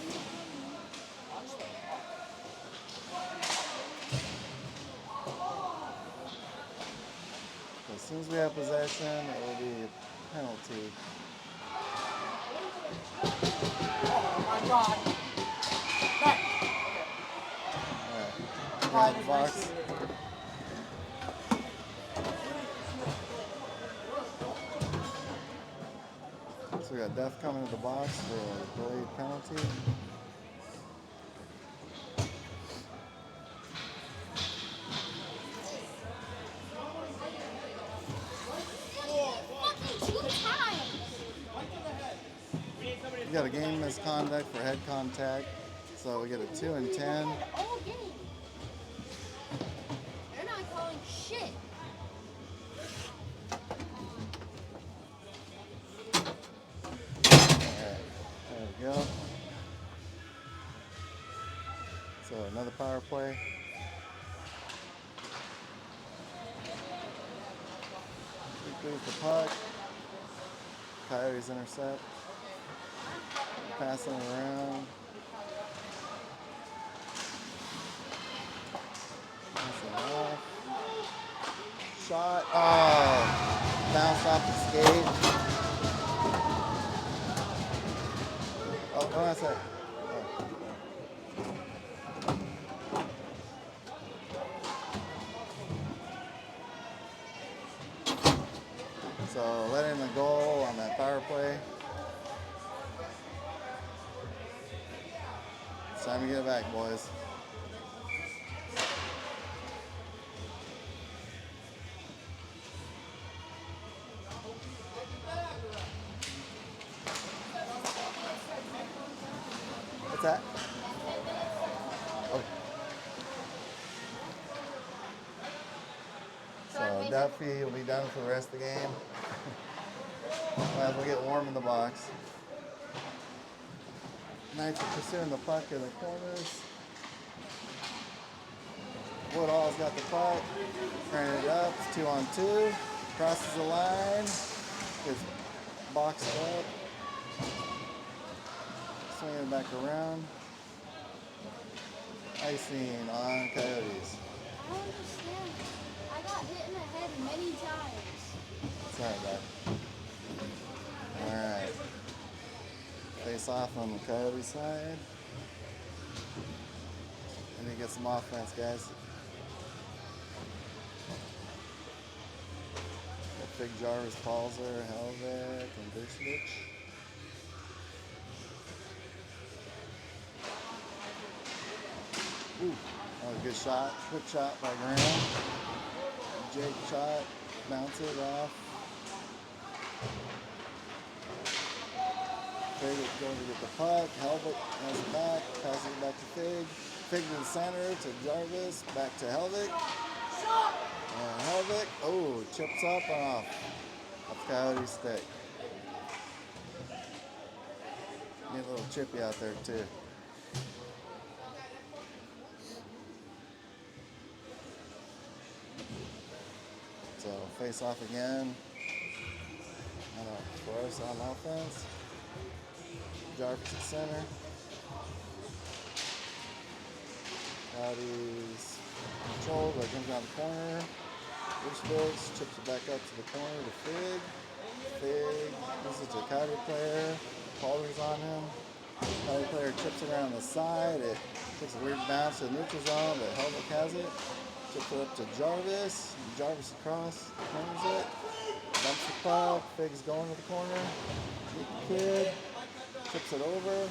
A: As soon as we have possession, it will be a penalty.
C: Oh my God. Back.
A: All right. Down the box. So we got Def coming to the box for a delayed penalty. We got a game misconduct for head contact. So we get a 2 and 10.
E: All game. They're not calling shit.
A: Alright, there we go. So another power play. We lose the puck. Coyotes intercept. Passing it around. Passing it off. Shot. Oh, bounced off the skate. Oh, what did I say? So let in the goal on that power play. It's time to get it back, boys. What's that? Oh. So Duffy will be done for the rest of the game. As we get warm in the box. Knights are pursuing the puck in the corners. Woodall's got the puck. Turning it up. It's 2-on-2. Crosses the line. Gets boxed up. Swinging it back around. Icing on Coyotes.
E: I don't understand. I got hit in the head many times.
A: Sorry, bud. Alright. Face off on the Coyote side. And then get some offense, guys. Got Big Jarvis, Palzer, Helvik, and Bishvich. Ooh, that was a good shot. Quick shot by Graham. Jake shot, bounce it off. Fig going to get the puck. Helvik has it back, passes it back to Fig. Fig to the center to Jarvis, back to Helvik. And Helvik, oh, chips up and off Coyote's stick. Need a little chippy out there too. So face off again. For us on offense. Jarvis at center. Coyotes controlled, but comes down the corner. Bishvich chips it back up to the corner to Fig. Fig, this is a Coyote player. Calder's on him. Coyote player chips it around the side. It takes a weird bounce to the neutral zone, but Helvik has it. Chips it up to Jarvis. Jarvis across, corners it. Dumps the puck. Fig's going to the corner. Beat the kid. Tips it over.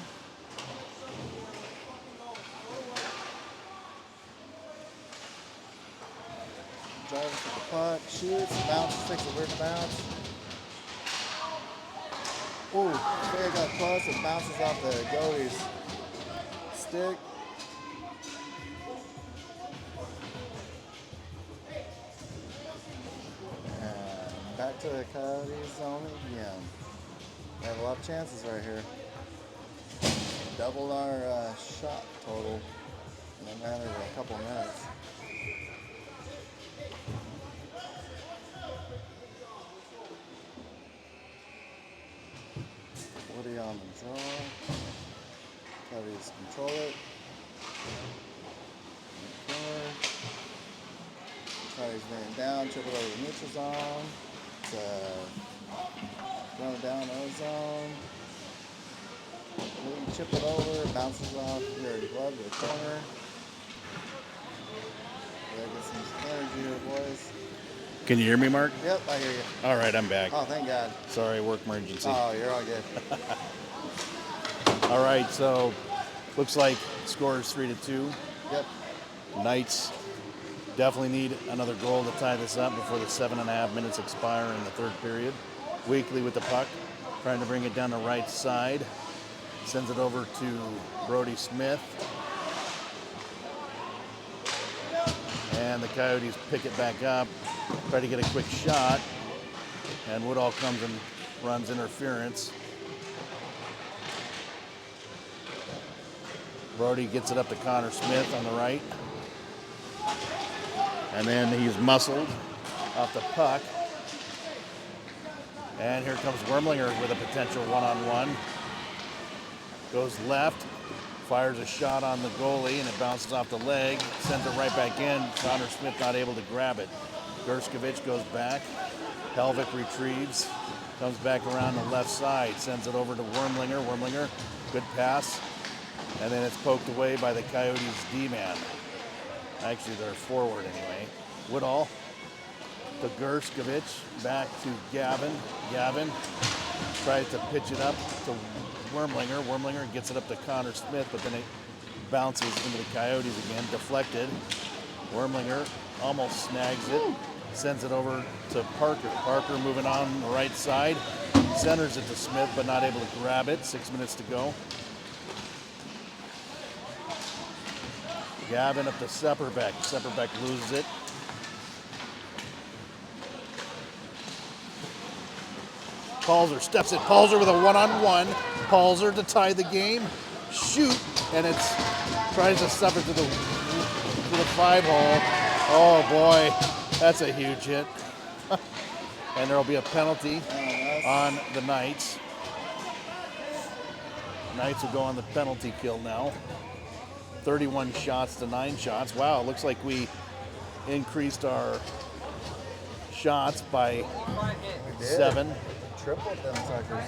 A: Jarvis with the puck. Shoots. Bounces. Takes a weird bounce. Ooh. Fig got close. It bounces off the goalie's stick. Back to the Coyote zone again. We have a lot of chances right here. Doubled our shot total in a matter of a couple minutes. Woody on the draw. Coyotes control it. Corner. Coyotes bring it down, chip it over the neutral zone. Run it down ozone. We chip it over, bounces off your glove to the corner. Gotta get some energy here, boys.
B: Can you hear me, Mark?
A: Yep, I hear you.
B: All right, I'm back.
A: Oh, thank God.
B: Sorry, work emergency.
A: Oh, you're all good.
B: All right, so looks like score is 3-2.
A: Yep.
B: Knights definitely need another goal to tie this up before the 7.5 minutes expire in the third period. Weekly with the puck, trying to bring it down the right side. Sends it over to Brody Smith. And the Coyotes pick it back up, try to get a quick shot. And Woodall comes and runs interference. Brody gets it up to Connor Smith on the right. And then he's muscled off the puck. And here comes Wormlinger with a potential one-on-one. Goes left, fires a shot on the goalie, and it bounces off the leg, sends it right back in. Connor Smith not able to grab it. Gerskovich goes back. Helvik retrieves, comes back around the left side, sends it over to Wormlinger. Wormlinger, good pass. And then it's poked away by the Coyotes D-man. Actually, they're forward anyway. Woodall to Gerskovich, back to Gavin. Gavin tries to pitch it up to Wormlinger. Wormlinger gets it up to Connor Smith, but then it bounces into the Coyotes again, deflected. Wormlinger almost snags it, sends it over to Parker. Parker moving on the right side, centers it to Smith, but not able to grab it. 6 minutes to go. Gavin up to Sepperbeck. Sepperbeck loses it. Palzer steps it. Palzer with a one-on-one. Palzer to tie the game. Shoot, and it's tries to stuff it to the 5-hole. Oh boy, that's a huge hit. And there'll be a penalty on the Knights. Knights will go on the penalty kill now. 31 shots to 9 shots. Wow, it looks like we increased our shots by 7.
A: Tripled them suckers.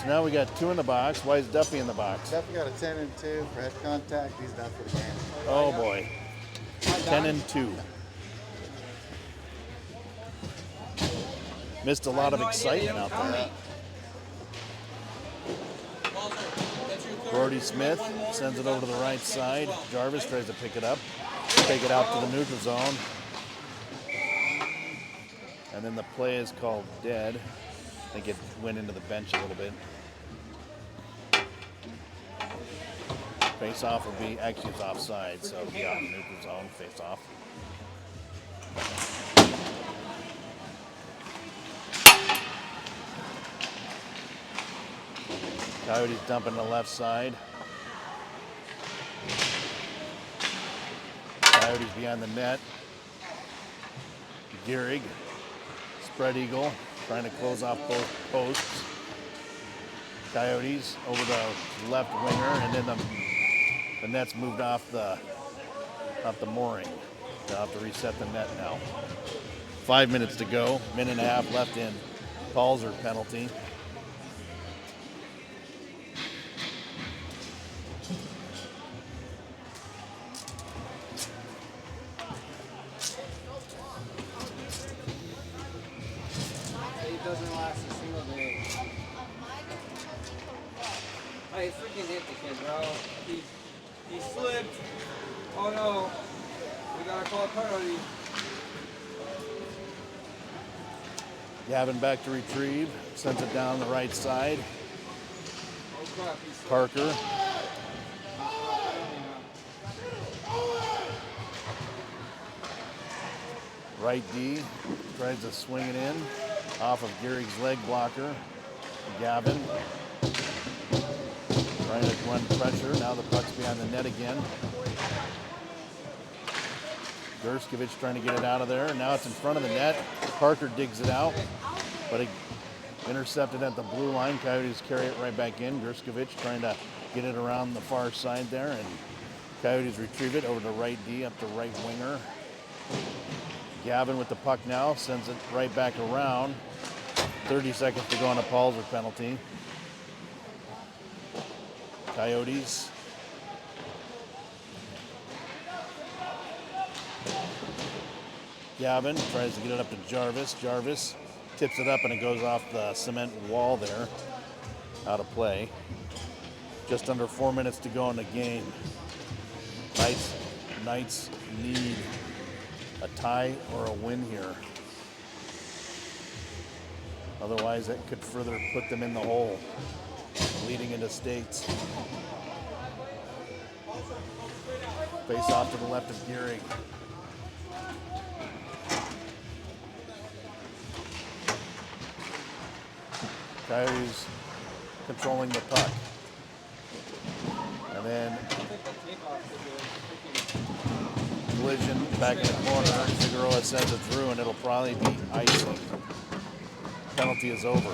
B: So now we got 2 in the box. Why is Duffy in the box?
A: Duffy got a 10 and 2 for head contact. He's done for the game.
B: Oh boy. 10 and 2. Missed a lot of excitement out there. Brody Smith sends it over to the right side. Jarvis tries to pick it up, take it out to the neutral zone. And then the play is called dead. I think it went into the bench a little bit. Face off will be, actually it's offside, so it'll be out in the neutral zone, face off. Coyotes dumping the left side. Coyotes behind the net. Gehrig, spread eagle, trying to close off both posts. Coyotes over the left winger, and then the net's moved off the mooring. They'll have to reset the net now. 5 minutes to go, minute and a half left in. Palzer penalty.
C: Doesn't last a single day. I freaking hit the kid, bro. He slipped. Oh no. We gotta call a penalty.
B: Gavin back to retrieve. Sends it down the right side.
C: Oh crap, he slipped.
B: Parker. Right D. Tries to swing it in. Off of Gehrig's leg blocker. Gavin trying to run pressure. Now the puck's behind the net again. Gerskovich trying to get it out of there. Now it's in front of the net. Parker digs it out, but it intercepted at the blue line. Coyotes carry it right back in. Gerskovich trying to get it around the far side there, and Coyotes retrieve it over to right D, up to right winger. Gavin with the puck now, sends it right back around. 30 seconds to go on a Palzer penalty. Coyotes Gavin tries to get it up to Jarvis. Jarvis tips it up and it goes off the cement wall there. Out of play. Just under 4 minutes to go in the game. Knights need a tie or a win here. Otherwise, that could further put them in the hole, leading into states. Face off to the left of Geary. Coyotes controlling the puck. And then collision back in the corner. Figueroa sends it through and it'll probably be icing. Penalty is over.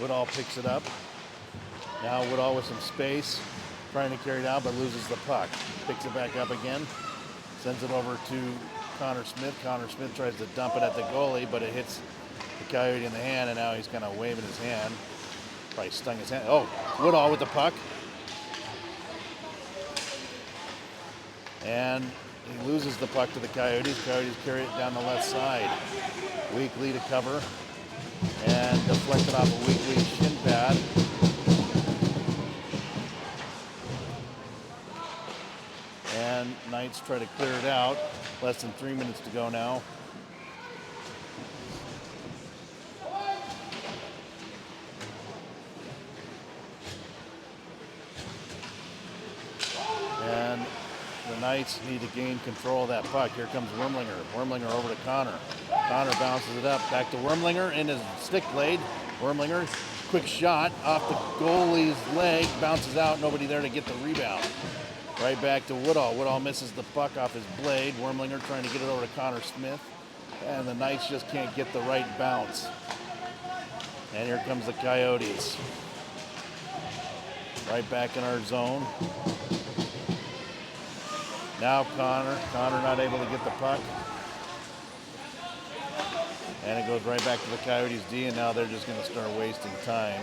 B: Woodall picks it up. Now Woodall with some space, trying to carry it out, but loses the puck. Picks it back up again, sends it over to Connor Smith. Connor Smith tries to dump it at the goalie, but it hits the Coyote in the hand, and now he's kind of waving his hand. Probably stung his hand. Oh, Woodall with the puck. And he loses the puck to the Coyotes. Coyotes carry it down the left side. Weekly to cover. And deflected off a Weekly shin pad. And Knights try to clear it out. Less than 3 minutes to go now. And the Knights need to gain control of that puck. Here comes Wormlinger. Wormlinger over to Connor. Connor bounces it up. Back to Wormlinger in his stick blade. Wormlinger, quick shot off the goalie's leg. Bounces out. Nobody there to get the rebound. Right back to Woodall. Woodall misses the puck off his blade. Wormlinger trying to get it over to Connor Smith. And the Knights just can't get the right bounce. And here comes the Coyotes. Right back in our zone. Now Connor not able to get the puck. And it goes right back to the Coyotes D, and now they're just going to start wasting time.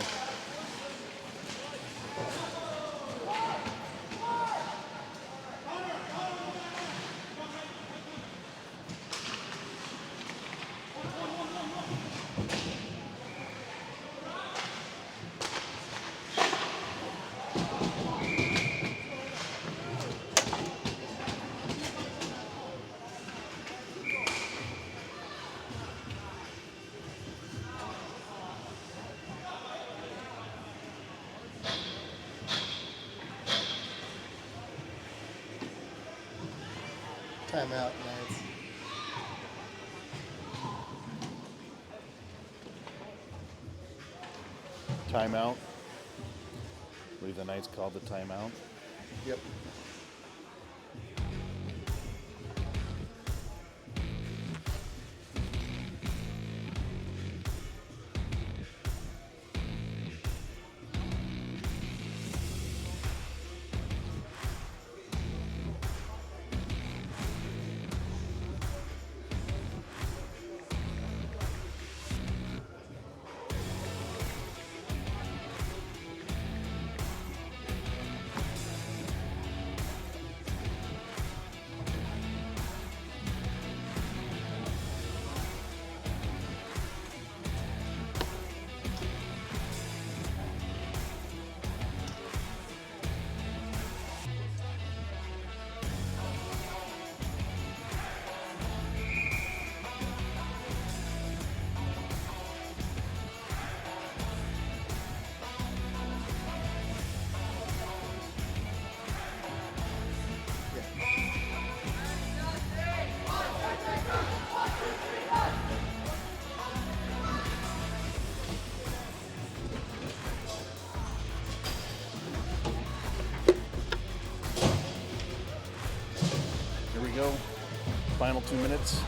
A: Timeout, Knights.
B: Timeout. I believe the Knights called the timeout.
A: Yep.
B: Here we go. Final 2 minutes.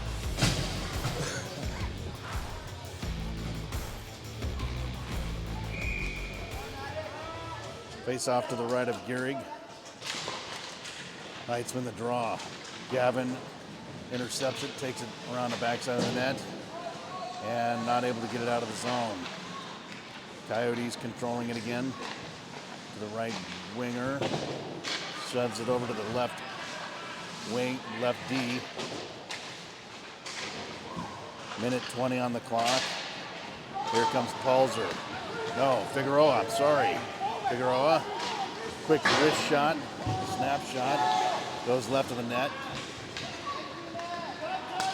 B: Face off to the right of Gehrig. Knights win the draw. Gavin intercepts it, takes it around the backside of the net, and not able to get it out of the zone. Coyotes controlling it again to the right winger. Shoves it over to the left wing, left D. Minute 20 on the clock. Here comes Palzer. No, Figueroa, I'm sorry. Figueroa, quick wrist shot, snap shot, goes left of the net.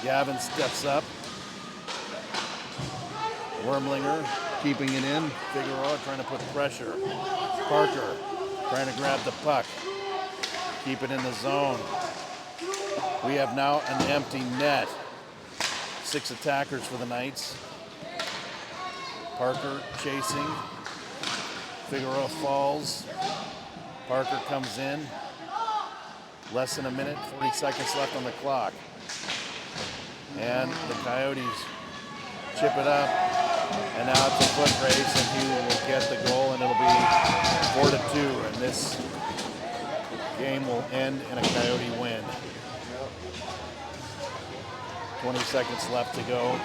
B: Gavin steps up. Wormlinger keeping it in. Figueroa trying to put pressure. Parker trying to grab the puck. Keep it in the zone. We have now an empty net. 6 attackers for the Knights. Parker chasing. Figueroa falls. Parker comes in. Less than a minute, 40 seconds left on the clock. And the Coyotes chip it up. And now it's a foot race, and he will get the goal, and it'll be 4-2. And this game will end in a Coyote win. 20 seconds left to go.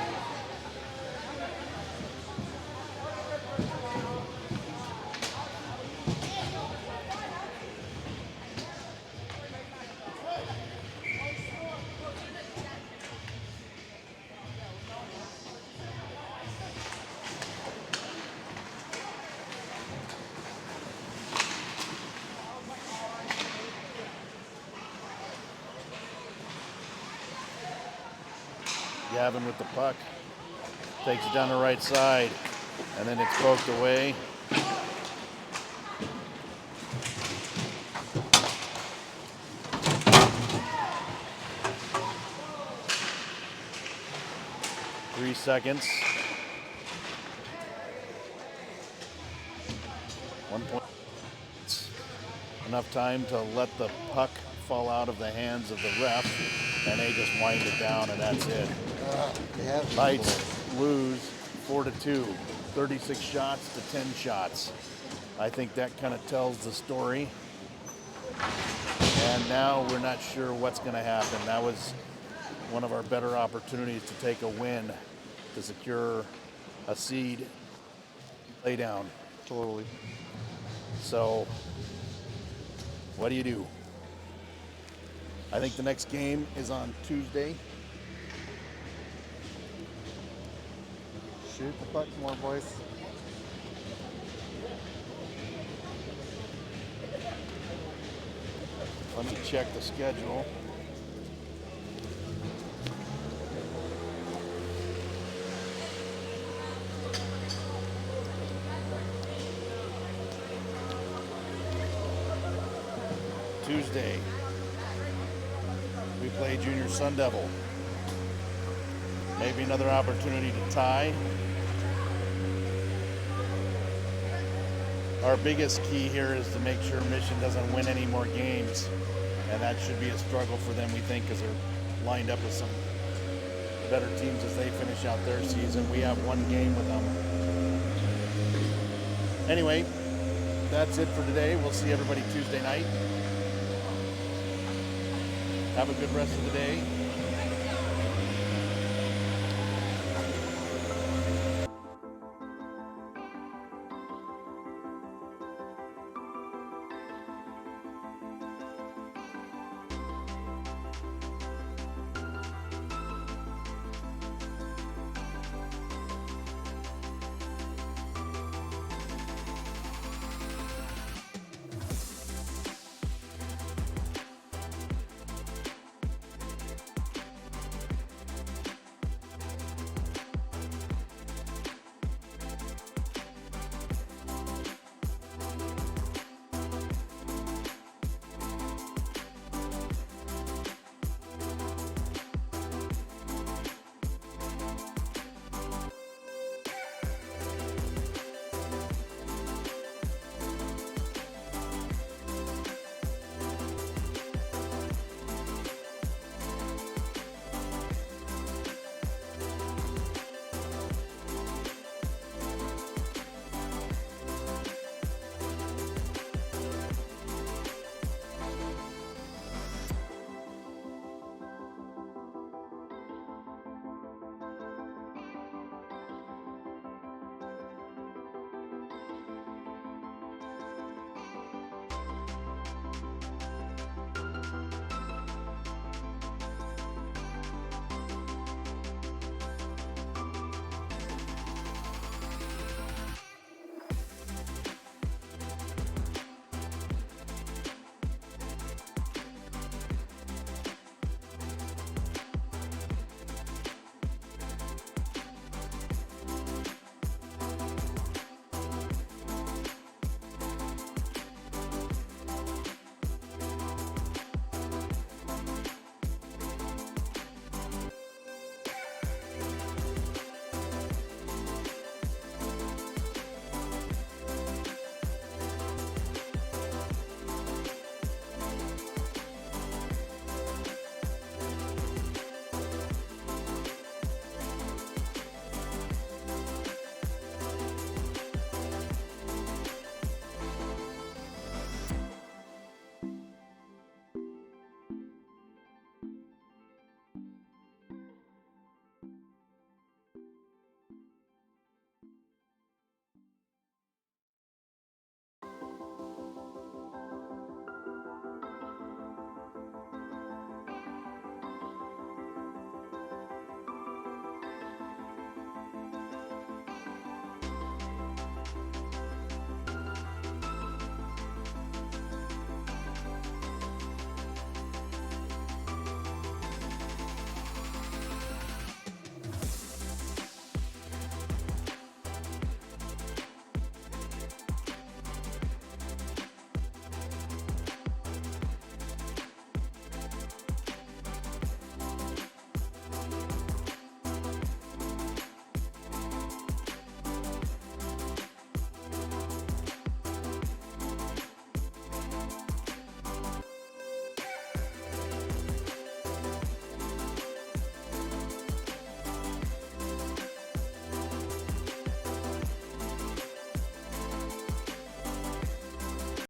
B: Gavin with the puck, takes it down the right side, and then it's poked away. Three seconds. 1 point. Enough time to let the puck fall out of the hands of the ref, and they just wind it down, and that's it. Knights lose 4-2, 36 shots to 10 shots. I think that kind of tells the story. And now we're not sure what's going to happen. That was one of our better opportunities to take a win, to secure a seed lay down.
A: Totally.
B: So, what do you do? I think the next game is on Tuesday.
A: Shoot the puck more, boys.
B: Let me check the schedule. Tuesday, we play Junior Sun Devil. Maybe another opportunity to tie. Our biggest key here is to make sure Mission doesn't win any more games, and that should be a struggle for them, we think, because they're lined up with some better teams as they finish out their season. We have one game with them. Anyway, that's it for today. We'll see everybody Tuesday night. Have a good rest of the day.